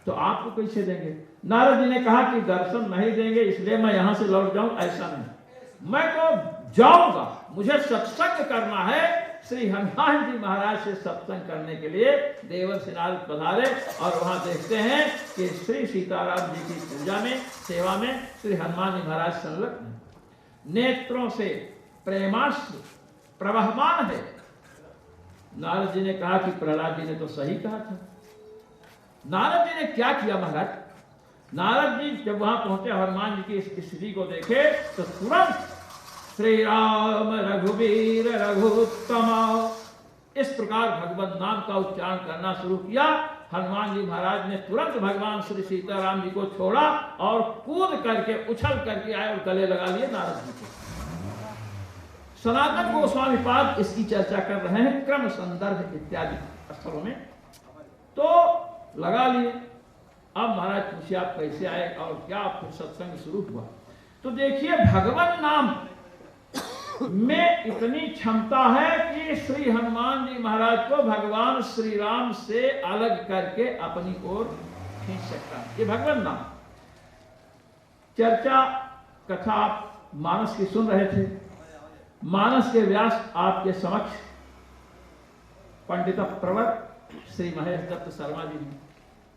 तो आपको कैसे देंगे? नारद जी ने कहा कि दर्शन नहीं देंगे इसलिए मैं यहां से लौट जाऊं, ऐसा नहीं, मैं तो जाऊंगा, मुझे सत्संग करना है। श्री हनुमान जी महाराज से सत्संग करने के लिए देवर्षि नारद पधारे और वहां देखते हैं कि श्री सीताराम जी की पूजा में, सेवा में श्री हनुमान जी महाराज संलग्न हैं। नेत्रों से प्रेमाश्रु प्रवहमान है। नारद जी ने कहा कि प्रहलाद जी ने तो सही कहा था। नारद जी ने क्या किया महाराज? नारद जी जब वहां पहुंचे, हनुमान जी की इस स्थिति को देखे तो तुरंत श्री राम रघुवीर रघुत्तम इस प्रकार भगवत नाम का उच्चारण करना शुरू किया। हनुमान जी महाराज ने तुरंत भगवान श्री सीताराम जी को छोड़ा और कूद करके उछल करके आए और गले लगा लिए नारद जी को। सनातन गोस्वामी पाद इसकी चर्चा कर रहे हैं, क्रम संदर्भ इत्यादि स्थलों में, तो लगा लिए। अब महाराज पूछिए आप कैसे आए और क्या फिर सत्संग शुरू हुआ। तो देखिए भगवान नाम में इतनी क्षमता है कि श्री हनुमान जी महाराज को भगवान श्री राम से अलग करके अपनी ओर खींच सकता है। ये भगवान नाम। चर्चा कथा आप मानस की सुन रहे थे। मानस के व्यास आपके समक्ष पंडित प्रवर श्री महेश दत्त शर्मा जी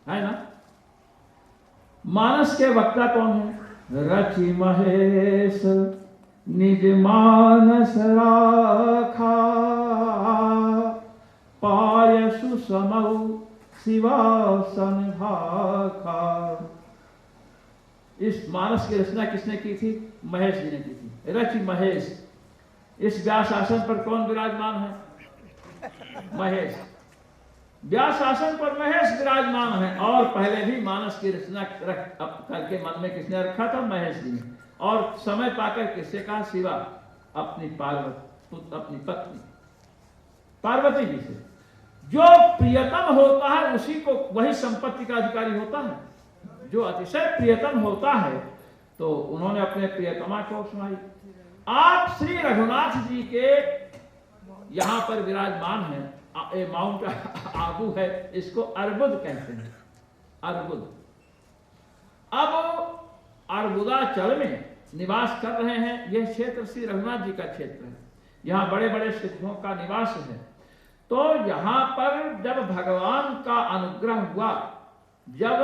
है ना। मानस के वक्ता कौन है? रचि महेश निज मानस राखा, पाय सुसमौ शिवासन भाखा। इस मानस की रचना किसने की थी? महेश जी ने की थी। रचि महेश। इस व्यास आसन पर कौन विराजमान है? महेश। व्यास आसन पर महेश विराजमान है। और पहले भी मानस की रचना करके मन में किसने रखा था? महेश जी ने। और समय पाकर किससे कहा? शिवा, अपनी पार्वती, अपनी पत्नी पार्वती जी से। जो प्रियतम होता है उसी को वही संपत्ति का अधिकारी होता है। जो अतिशय प्रियतम होता है तो उन्होंने अपने प्रियतमा को सुनाई। आप श्री रघुनाथ जी के यहां पर विराजमान है। माउंट आबू है, इसको अर्बुद कहते हैं। अर्बुद। अब अर्बुदाचल में निवास कर रहे हैं। यह क्षेत्र श्री रघुनाथ जी का क्षेत्र है। यहाँ बड़े बड़े सिद्धों का निवास है। तो यहाँ पर जब भगवान का अनुग्रह हुआ, जब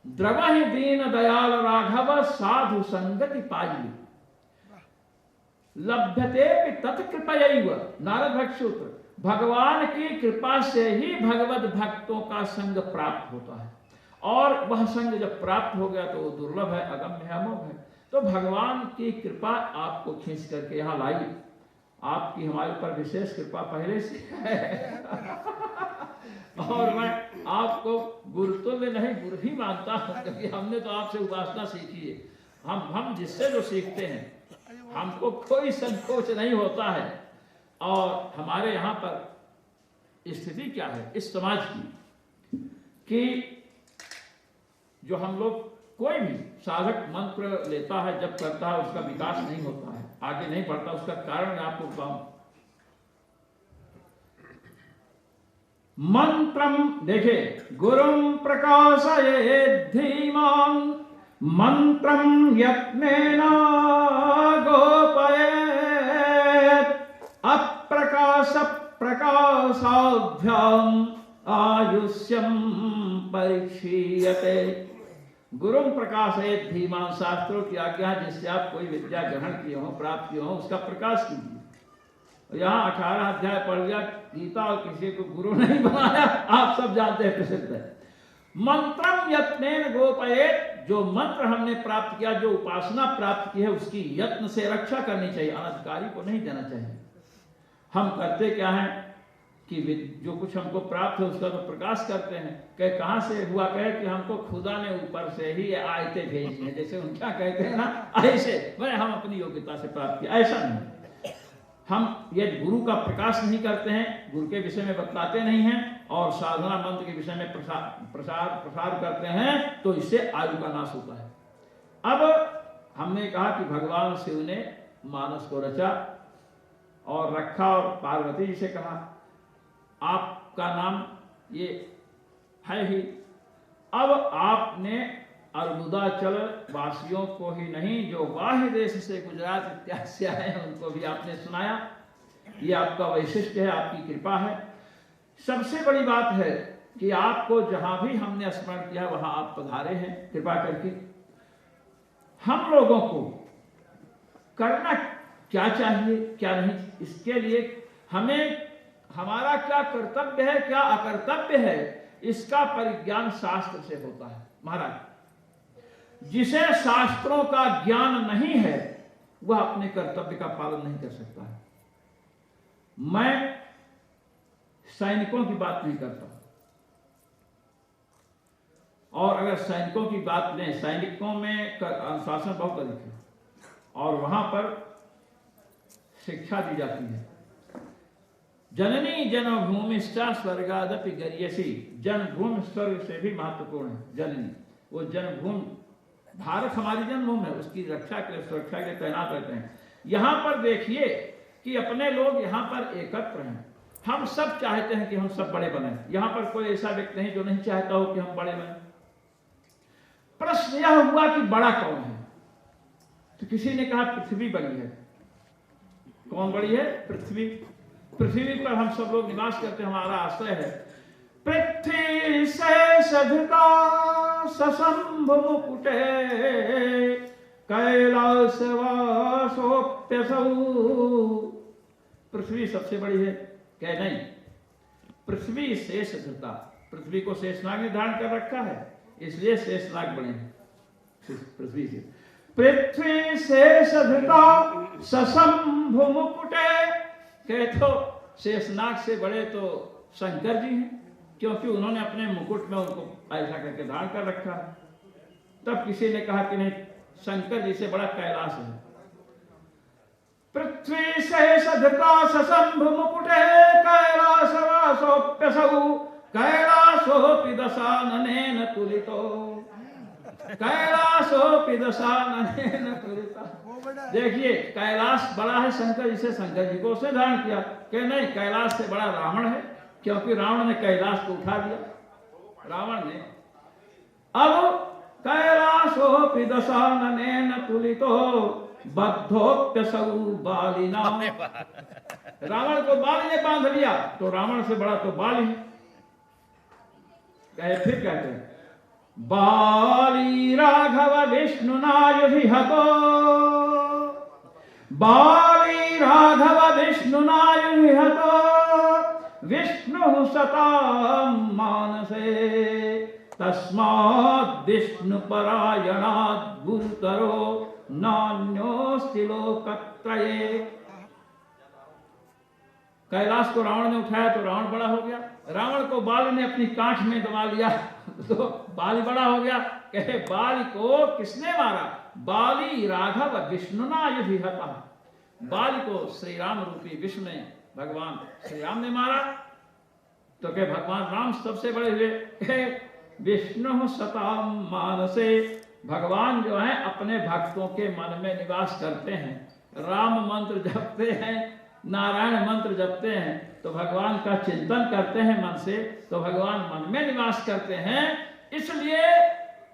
द्रवहि दीन दयाल राघव साधु संगति पाई, लभ्यते तत्कृपयैव। नारद भक्त सूत्र। भगवान की कृपा से ही भगवत भक्तों का संग प्राप्त होता है। और वह संग जब प्राप्त हो गया तो वो दुर्लभ है, अगम्य है, अमोघ है। तो भगवान की कृपा आपको खींच करके यहाँ लाई। आपकी हमारे ऊपर विशेष कृपा पहले से है। और मैं आपको गुरु तो मैं नहीं, गुरु ही मानता हूँ, क्योंकि हमने तो आपसे उपासना सीखी है। हम जिससे जो सीखते हैं हमको कोई संकोच नहीं होता है। और हमारे यहाँ पर स्थिति क्या है इस समाज की, कि जो हम लोग कोई भी साधक मंत्र लेता है, जब करता है, उसका विकास नहीं होता है, आगे नहीं बढ़ता। उसका कारण मैं आपको बताऊं। मंत्रम देखे, गुरुम प्रकाशयेत् धीमान् मंत्रम यत्नेन गोपयेत् अप्रकाश प्रकाशाभ्याम आयुष्यम परीक्षीयते। गुरुम प्रकाशयेत् धीमान्, शास्त्रों की आज्ञा जिससे आप कोई विद्या ग्रहण किए हो, प्राप्त किए हो, उसका प्रकाश कीजिए। यहाँ 18 अध्याय पढ़ लिया गीता और किसी को गुरु नहीं बनाया, आप सब जानते हैं, प्रसिद्ध है। मंत्रम यत्नेन गोपयेत्, जो मंत्र हमने प्राप्त किया, जो उपासना प्राप्त की है, उसकी यत्न से रक्षा करनी चाहिए, अनधिकारी को नहीं देना चाहिए। हम करते क्या है कि जो कुछ हमको प्राप्त है उसका तो प्रकाश करते हैं। कहे कहाँ से हुआ? कहे कि हमको खुदा ने ऊपर से ही आयतें भेजी हैं, जैसे उनका कहते हैं ना, ऐसे मैं हम अपनी योग्यता से प्राप्त किया, ऐसा नहीं। हम ये गुरु का प्रकाश नहीं करते हैं, गुरु के विषय में बतलाते नहीं हैं, और साधना मंत्र के विषय में प्रसार करते हैं, तो इससे आयु का नाश होता है। अब हमने कहा कि भगवान शिव ने मानस को रचा और रखा, और पार्वती जी से कहा आपका नाम ये है ही। अब आपने अर्बुदाचल वासियों को ही नहीं, जो बाह्य देश से गुजरात इत्यादि से आए हैं, उनको भी आपने सुनाया। ये आपका वैशिष्ट है, आपकी कृपा है। सबसे बड़ी बात है कि आपको जहां भी हमने स्मरण किया वहां आप पधारे हैं कृपा करके। हम लोगों को करना क्या चाहिए क्या नहीं, इसके लिए हमें हमारा क्या कर्तव्य है क्या अकर्तव्य है, इसका परिज्ञान शास्त्र से होता है। महाराज, जिसे शास्त्रों का ज्ञान नहीं है वह अपने कर्तव्य का पालन नहीं कर सकता है। मैं सैनिकों की बात नहीं करता, और अगर सैनिकों की बात लें, सैनिकों में अनुशासन बहुत अधिक है और वहां पर शिक्षा दी जाती है। जननी जन्मभूमिश्चा स्वर्गादपि गरीयसी। जन्मभूमि स्वर्ग से भी महत्वपूर्ण है जननी। वो जन्मभूमि भारत हमारी जन्मभूमि है, उसकी रक्षा के लिए सुरक्षा के लिए तैनात रहते हैं। यहाँ पर देखिए कि अपने लोग यहाँ पर एकत्र हैं। हम सब चाहते हैं कि हम सब बड़े बने। यहाँ पर कोई ऐसा व्यक्ति नहीं जो नहीं चाहता हो कि हम बड़े बने। प्रश्न यह हुआ कि बड़ा कौन है? तो किसी ने कहा पृथ्वी बड़ी है। कौन बड़ी है? पृथ्वी। पृथ्वी पर हम सब लोग निवास करते हैं, हमारा आश्रय है। पृथ्वी से सधता सशंभ मुकुटे कैलास वासोप्यसौ। पृथ्वी सबसे बड़ी है? कह नहीं, पृथ्वी शेष धृता। पृथ्वी को शेषनाग ने धारण कर रखा है, इसलिए शेषनाग बने हैं पृथ्वी से। पृथ्वी शेष धृता सशंभ मुकुटे। कहे तो शेषनाग से बड़े तो शंकर जी हैं, क्योंकि उन्होंने अपने मुकुट में उनको ऐसा करके धारण कर रखा है। तब किसी ने कहा कि नहीं, शंकर जी से बड़ा कैलाश है। पृथ्वी शेष धृता सशंभ मुकुटे कैलासवासोप्यसौ। कैलासोऽपि दशाननेन तुलितो। कैलासोऽपि दशाननेन तुलितो। देखिए कैलाश बड़ा है शंकर जी से, शंकर जी को उसने धारण किया। कि नहीं, कैलाश से बड़ा रावण है, क्योंकि रावण ने कैलाश को उठा दिया। रावण ने अब कैलासोऽपि दशाननेन तुलितो बद्धोप्यसौ बालिना। रावण को बाली ने बांध लिया, तो रावण से बड़ा तो बाली है। फिर कहते हैं बाली राघव विष्णुनायुधि हतो। बाली राघव विष्णुनायुधि हतो विष्णु सतां मानसे। तस्माद् विष्णु परायणाद् गुरुतरो नान्योस्ति लोकत्रये। कैलाश को रावण ने उठाया तो रावण बड़ा हो गया। रावण को बाली ने अपनी कांख में दबा लिया तो बाली बड़ा हो गया। कहे बाली को किसने मारा? बाली राघव विष्णुना युधि हता। बाली को श्री राम रूपी विष्णु ने, भगवान श्री राम ने मारा। तो कहे भगवान राम सबसे बड़े हुए। विष्णु सताम मानसे। भगवान जो है अपने भक्तों के मन में निवास करते हैं। राम मंत्र जपते हैं, नारायण मंत्र जपते हैं, तो भगवान का चिंतन करते हैं मन से, तो भगवान मन में निवास करते हैं। इसलिए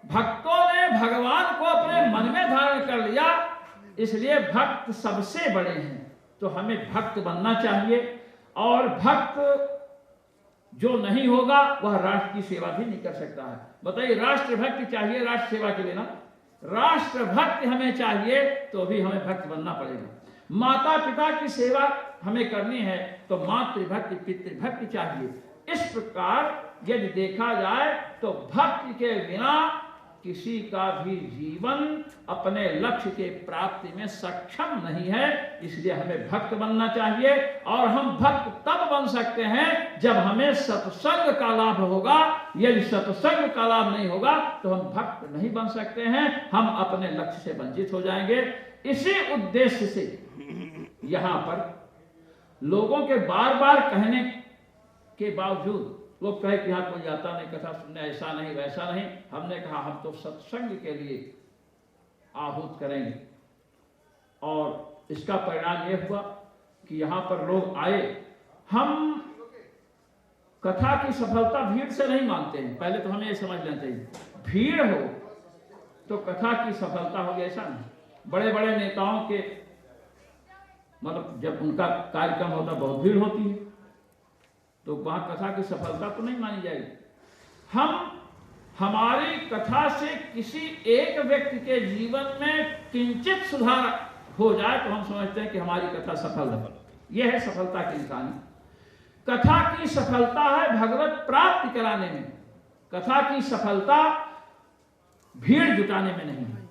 भक्तों ने भगवान को अपने मन में धारण कर लिया, इसलिए भक्त सबसे बड़े हैं। तो हमें भक्त बनना चाहिए। और भक्त जो नहीं होगा वह राष्ट्र की सेवा भी नहीं कर सकता है। बताइए, राष्ट्र भक्ति चाहिए राष्ट्र सेवा के लिए ना? राष्ट्र भक्ति हमें चाहिए तो भी हमें भक्त बनना पड़ेगा। माता पिता की सेवा हमें करनी है तो मातृभक्ति पितृभक्ति चाहिए। इस प्रकार यदि देखा जाए तो भक्ति के बिना किसी का भी जीवन अपने लक्ष्य के प्राप्ति में सक्षम नहीं है। इसलिए हमें भक्त बनना चाहिए। और हम भक्त तब बन सकते हैं जब हमें सत्संग का लाभ होगा। यदि सत्संग का लाभ नहीं होगा तो हम भक्त नहीं बन सकते हैं, हम अपने लक्ष्य से वंचित हो जाएंगे। इसी उद्देश्य से यहाँ पर लोगों के बार बार कहने के बावजूद लोग कहे कि यहाँ कोई आता नहीं कथा सुनने, ऐसा नहीं वैसा नहीं। हमने कहा हम तो सत्संग के लिए आहूत करेंगे। और इसका परिणाम यह हुआ कि यहाँ पर लोग आए। हम कथा की सफलता भीड़ से नहीं मानते हैं, पहले तो हमें ये समझ लेना चाहिए। भीड़ हो तो कथा की सफलता होगी ऐसा नहीं। बड़े बड़े नेताओं के मतलब जब उनका कार्यक्रम होता बहुत भीड़ होती है तो वहां कथा की सफलता तो नहीं मानी जाएगी। हमारी कथा से किसी एक व्यक्ति के जीवन में किंचित सुधार हो जाए तो हम समझते हैं कि हमारी कथा सफल है। यह है सफलता की निशानी। कथा की सफलता है भगवत प्राप्ति कराने में। कथा की सफलता भीड़ जुटाने में नहीं है।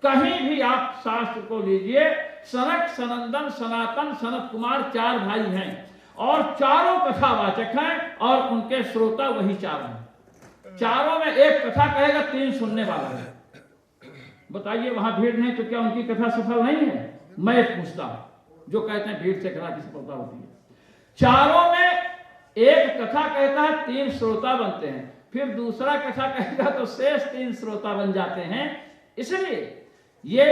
कहीं भी आप शास्त्र को लीजिए, सनक सनंदन सनातन सनत कुमार 4 भाई हैं और चारों कथावाचक हैं और उनके श्रोता वही 4 हैं। चारों में एक कथा कहेगा 3 सुनने वाला है। बताइए वहां भीड़ नहीं तो क्या उनकी कथा सफल नहीं है? मैं पूछता हूं जो कहते हैं भीड़ से कथा की सफलता होती है। चारों में एक कथा कहता है 3 श्रोता बनते हैं, फिर दूसरा कथा कहेगा तो शेष 3 श्रोता बन जाते हैं। इसलिए ये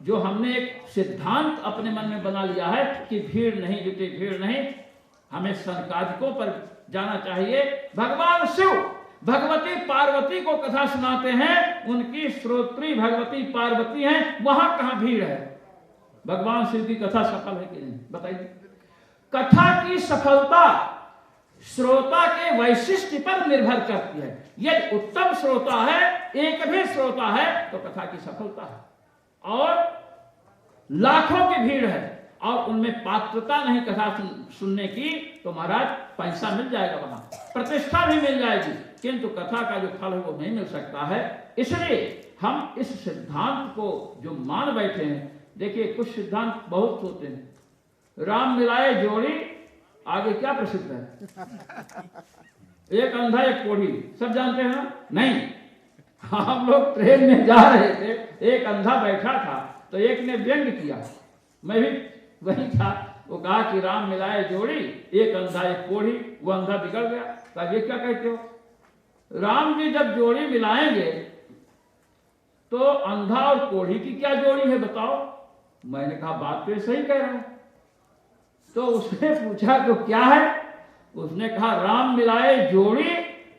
जो हमने एक सिद्धांत अपने मन में बना लिया है कि भीड़ नहीं जुटी, भीड़ नहीं, हमें सनकादिकों पर जाना चाहिए। भगवान शिव भगवती पार्वती को कथा सुनाते हैं, उनकी श्रोत्री भगवती पार्वती हैं, वहां कहां भीड़ है? भगवान शिव की कथा सफल है कि नहीं बताइए? कथा की सफलता श्रोता के वैशिष्ट्य पर निर्भर करती है। यदि उत्तम श्रोता है, एक भी श्रोता है, तो कथा की सफलता है। और लाखों की भीड़ है और उनमें पात्रता नहीं कथा सुनने की, तो महाराज पैसा मिल जाएगा, वहां प्रतिष्ठा भी मिल जाएगी, किंतु कथा का जो फल है वो नहीं मिल सकता है। इसलिए हम इस सिद्धांत को जो मान बैठे हैं, देखिए कुछ सिद्धांत बहुत होते हैं, राम मिलाए जोड़ी, आगे क्या प्रसिद्ध है? एक अंधा एक कोढ़ी, सब जानते हैं ना? नहीं, हम लोग ट्रेन में जा रहे थे, एक अंधा बैठा था, तो एक ने व्यंग किया, मैं भी वही था, वो कहा कि राम मिलाए जोड़ी, एक अंधा एक कोढ़ी, वो अंधा बिगड़ गया। कहा ये क्या कहते हो? राम जी जब जोड़ी मिलाएंगे तो अंधा और कोढ़ी की क्या जोड़ी है बताओ? मैंने कहा बात तो सही कह रहा हूं। तो उसने पूछा तो क्या है? उसने कहा राम मिलाए जोड़ी,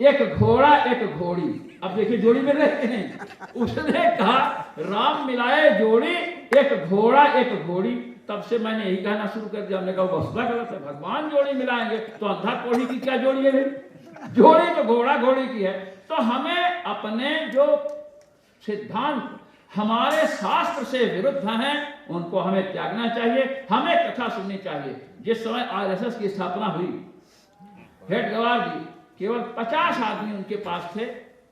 एक घोड़ा एक घोड़ी। अब देखिए जोड़ी मिल रहे नहीं। उसने कहा राम मिलाए जोड़ी, एक घोड़ा एक घोड़ी। तब से मैंने यही कहना शुरू कर दिया, हमने कहा वस्तुतः गलत है, भगवान जोड़ी मिलाएंगे तो अंधा कोढ़ी की क्या जोड़ी है? जोड़ी तो घोड़ा घोड़ी की है। तो हमें अपने जो सिद्धांत हमारे शास्त्र से विरुद्ध हैं, उनको हमें त्यागना चाहिए, हमें कथा सुननी चाहिए। जिस समय आरएसएस की स्थापना हुई, हेड गवार जी केवल 50 आदमी उनके पास थे,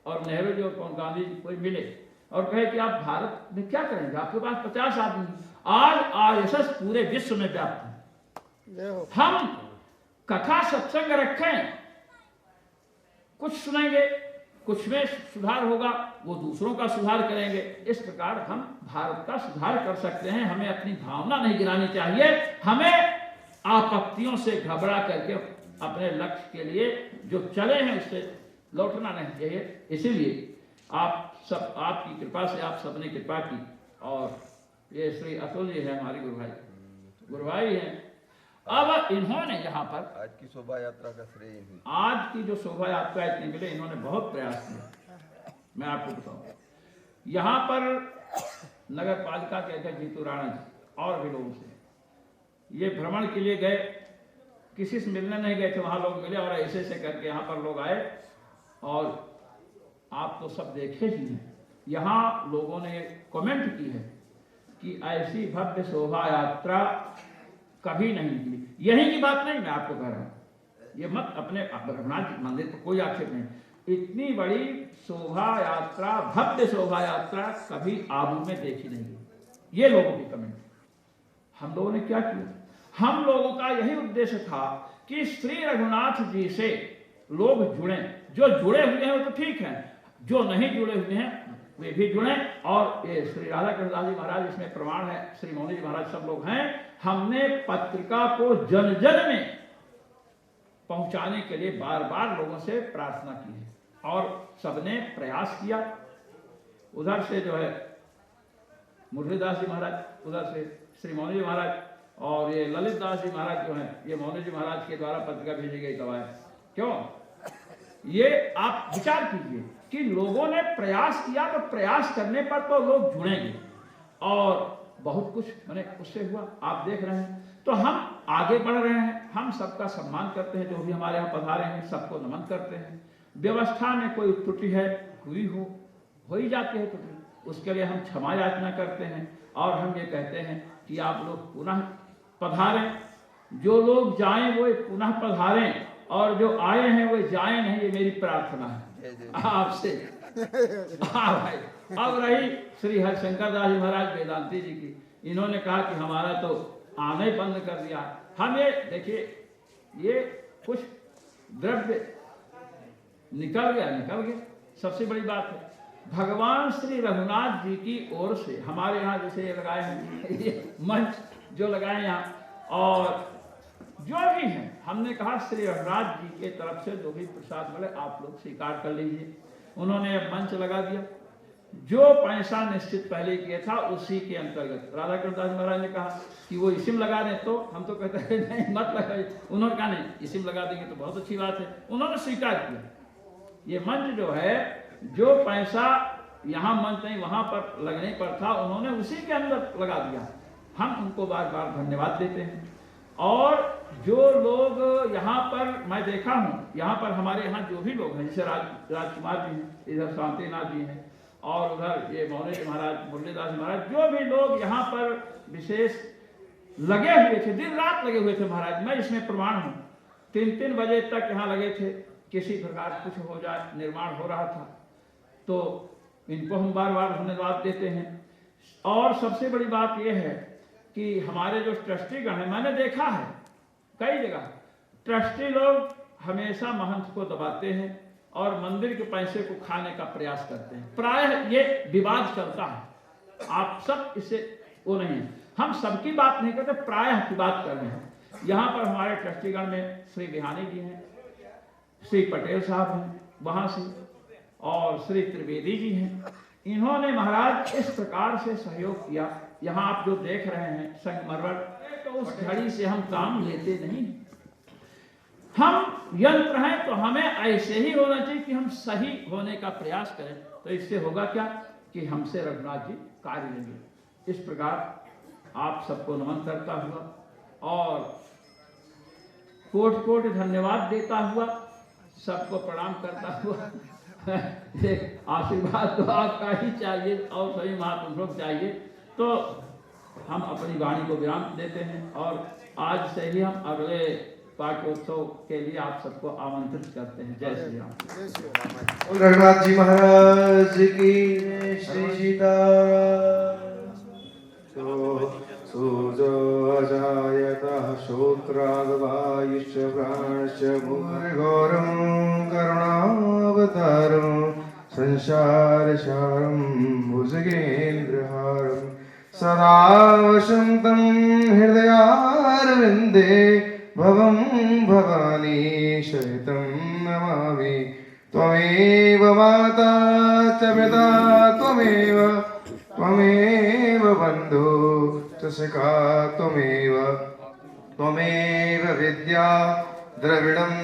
और नेहरू जी और गांधी जी कोई मिले और कहे कि आप भारत में क्या करेंगे, आपके पास 50 आदमी। आज आरएसएस पूरे विश्व में व्याप्त है। हम कथा सत्संग रखें, कुछ सुनेंगे, कुछ में सुधार होगा, वो दूसरों का सुधार करेंगे। इस प्रकार हम भारत का सुधार कर सकते हैं। हमें अपनी भावना नहीं गिरानी चाहिए, हमें आपत्तियों से घबरा करके अपने लक्ष्य के लिए जो चले हैं उससे लौटना नहीं चाहिए। इसीलिए आप सब, आपकी कृपा से आप सबने कृपा की, और ये श्री अतुल जी है हमारे गुरु भाई हैं। अब इन्होंने यहाँ पर आज की शोभा यात्रा का श्रेय इन्हें। आज की जो शोभा यात्रा इतने मिले, इन्होंने बहुत प्रयास किया। मैं आपको बताऊं, यहाँ पर नगर पालिका के अध्यक्ष जीतू राणा जी और भी लोगों से ये भ्रमण के लिए गए, किसी से मिलने नहीं गए थे, वहां लोग मिले और ऐसे ऐसे करके यहाँ पर लोग आए। और आप तो सब देखे ही हैं, यहाँ लोगों ने कमेंट की है कि ऐसी भव्य शोभा यात्रा कभी नहीं निकली। यही की बात नहीं, मैं आपको कह रहा हूँ, ये मत अपने रघुनाथ मंदिर पर कोई आक्षेप नहीं, इतनी बड़ी शोभा यात्रा, भव्य शोभा यात्रा कभी आबू में देखी नहीं। ये लोगों की कमेंट। हम लोगों ने क्या किया? हम लोगों का यही उद्देश्य था कि श्री रघुनाथ जी से लोग जुड़े। जो जुड़े हुए हैं वो तो ठीक है, जो नहीं जुड़े हुए हैं वे भी जुड़े। और ये श्री राधा कृष्णदास जी महाराज इसमें प्रमाण है, श्री मौनी जी महाराज सब लोग हैं। हमने पत्रिका को जन जन में पहुंचाने के लिए बार बार लोगों से प्रार्थना की है और सबने प्रयास किया। उधर से जो है मुरलीदास जी महाराज, उधर से श्री मौनी जी महाराज, और ये ललित दास जी महाराज जो हैं, ये मौनी जी महाराज के द्वारा पत्रिका भेजी गई दवाएं। क्यों? ये आप विचार कीजिए कि लोगों ने प्रयास किया, तो प्रयास करने पर तो लोग जुड़ेंगे, और बहुत कुछ मैंने उससे हुआ, आप देख रहे हैं। तो हम आगे बढ़ रहे हैं, हम सबका सम्मान करते हैं, जो भी हमारे यहाँ पधारे हैं सबको नमन करते हैं। व्यवस्था में कोई त्रुटि है, हुई हो ही जाती है त्रुटि, उसके लिए हम क्षमा याचना करते हैं। और हम ये कहते हैं कि आप लोग पुनः पधारें, जो लोग जाएं वो पुनः पधारें, और जो आए हैं वो जाएं नहीं, ये मेरी प्रार्थना है आपसे। हाँ भाई। अब रही श्री हरिशंकर दास जी महाराज वेदांती जी की, इन्होंने कहा कि हमारा तो आना ही बंद कर दिया। हम ये देखिए, ये कुछ द्रव्य निकल गया। सबसे बड़ी बात है भगवान श्री रघुनाथ जी की ओर से हमारे यहाँ जैसे ये लगाए हैं, ये मंच जो लगाए यहाँ, और जो भी है, हमने कहा श्री रघुनाथ जी के तरफ से जो भी प्रसाद मिले आप लोग स्वीकार कर लीजिए। उन्होंने मंच लगा दिया, जो पैसा निश्चित पहले किया था उसी के अंतर्गत राधा कृष्णदास महाराज ने कहा कि वो इसी में लगा दें, तो हम तो कहते हैं नहीं मत लगाइए। उन्होंने कहा नहीं, इसी में लगा देंगे तो बहुत अच्छी बात है। उन्होंने स्वीकार किया। ये मंच जो है, जो पैसा यहाँ मंच नहीं वहां पर लगने पर था, उन्होंने उसी के अंदर लगा दिया। हम उनको बार बार धन्यवाद देते हैं। और जो लोग यहाँ पर मैं देखा हूँ, यहाँ पर हमारे यहाँ जो भी लोग हैं, जैसे राजकुमार जी हैं, इधर शांतिनाथ जी हैं, और उधर ये मौनी जी महाराज, मुरलीदास महाराज, जो भी लोग यहाँ पर विशेष लगे हुए थे, दिन रात लगे हुए थे महाराज, मैं इसमें प्रमाण हूँ। 3-3 बजे तक यहाँ लगे थे, किसी प्रकार कुछ हो जाए, निर्माण हो रहा था। तो इनको हम बार बार धन्यवाद देते हैं। और सबसे बड़ी बात यह है कि हमारे जो ट्रस्टीगण हैं, मैंने देखा है कई जगह ट्रस्टी लोग हमेशा महंत को दबाते हैं और मंदिर के पैसे को खाने का प्रयास करते हैं। प्रायः ये विवाद चलता है। आप सब इससे वो नहीं है, हम सबकी बात नहीं करते, प्रायः की बात कर रहे हैं। यहाँ पर हमारे ट्रस्टीगण में श्री बिहानी जी हैं, श्री पटेल साहब हैं वहाँ से, और श्री त्रिवेदी जी हैं। इन्होंने महाराज इस प्रकार से सहयोग किया। यहाँ आप जो देख रहे हैं संगमरमर, तो उस घड़ी से हम काम लेते नहीं। हम यंत्र हैं तो हमें ऐसे ही होना चाहिए कि हम सही होने का प्रयास करें। तो इससे होगा क्या कि हमसे रघुनाथ जी कार्य लेंगे। इस प्रकार आप सबको नमन करता हुआ और कोट कोट धन्यवाद देता हुआ, सबको प्रणाम करता हुआ आशीर्वाद तो आपका ही चाहिए और सभी महापुरुषों को चाहिए। तो हम अपनी वाणी को विराम देते हैं और आज से ही हम अगले पाठोत्सव के लिए आप सबको आमंत्रित करते हैं। जय श्री राम। रघुनाथ जी महाराज की श्री सीता सुजायतः श्रोत्रागवायुश्च प्राणश्च मुखगौरं करुणावतारं संसारसारं भुजगेन्द्रहारं सदा वसन्तं हृदयारविन्दे भवं भवानी सहितं नमामि। त्वमेव माता च पिता त्वमेव बन्धु च सखा त्वमेव विद्या द्रविणं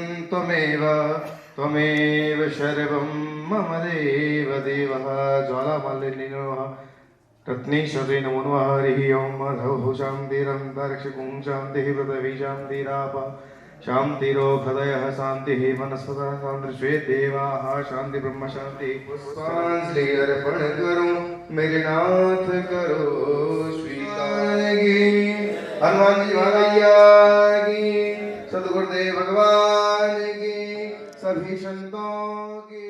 त्वमेव सर्वं मम देव देवः। ज्वालामालिनी नमः। रत्नेश्वरी नमो नमः। हरिः ओम्। मधौ शान्तिरन्तरिक्षकुं शान्तिः पृथिवी शान्तिराप शान्तिरोषधयः शान्तिः वनस्पतयः शान्तिर्देवाः शान्ति ब्रह्म शान्ति। पुष्पांजलि अर्पण करो मेरे नाथ करो स्वीकार। हनुमान जी महाराज की, सद्गुरुदेव भगवान की, सभी संतों की।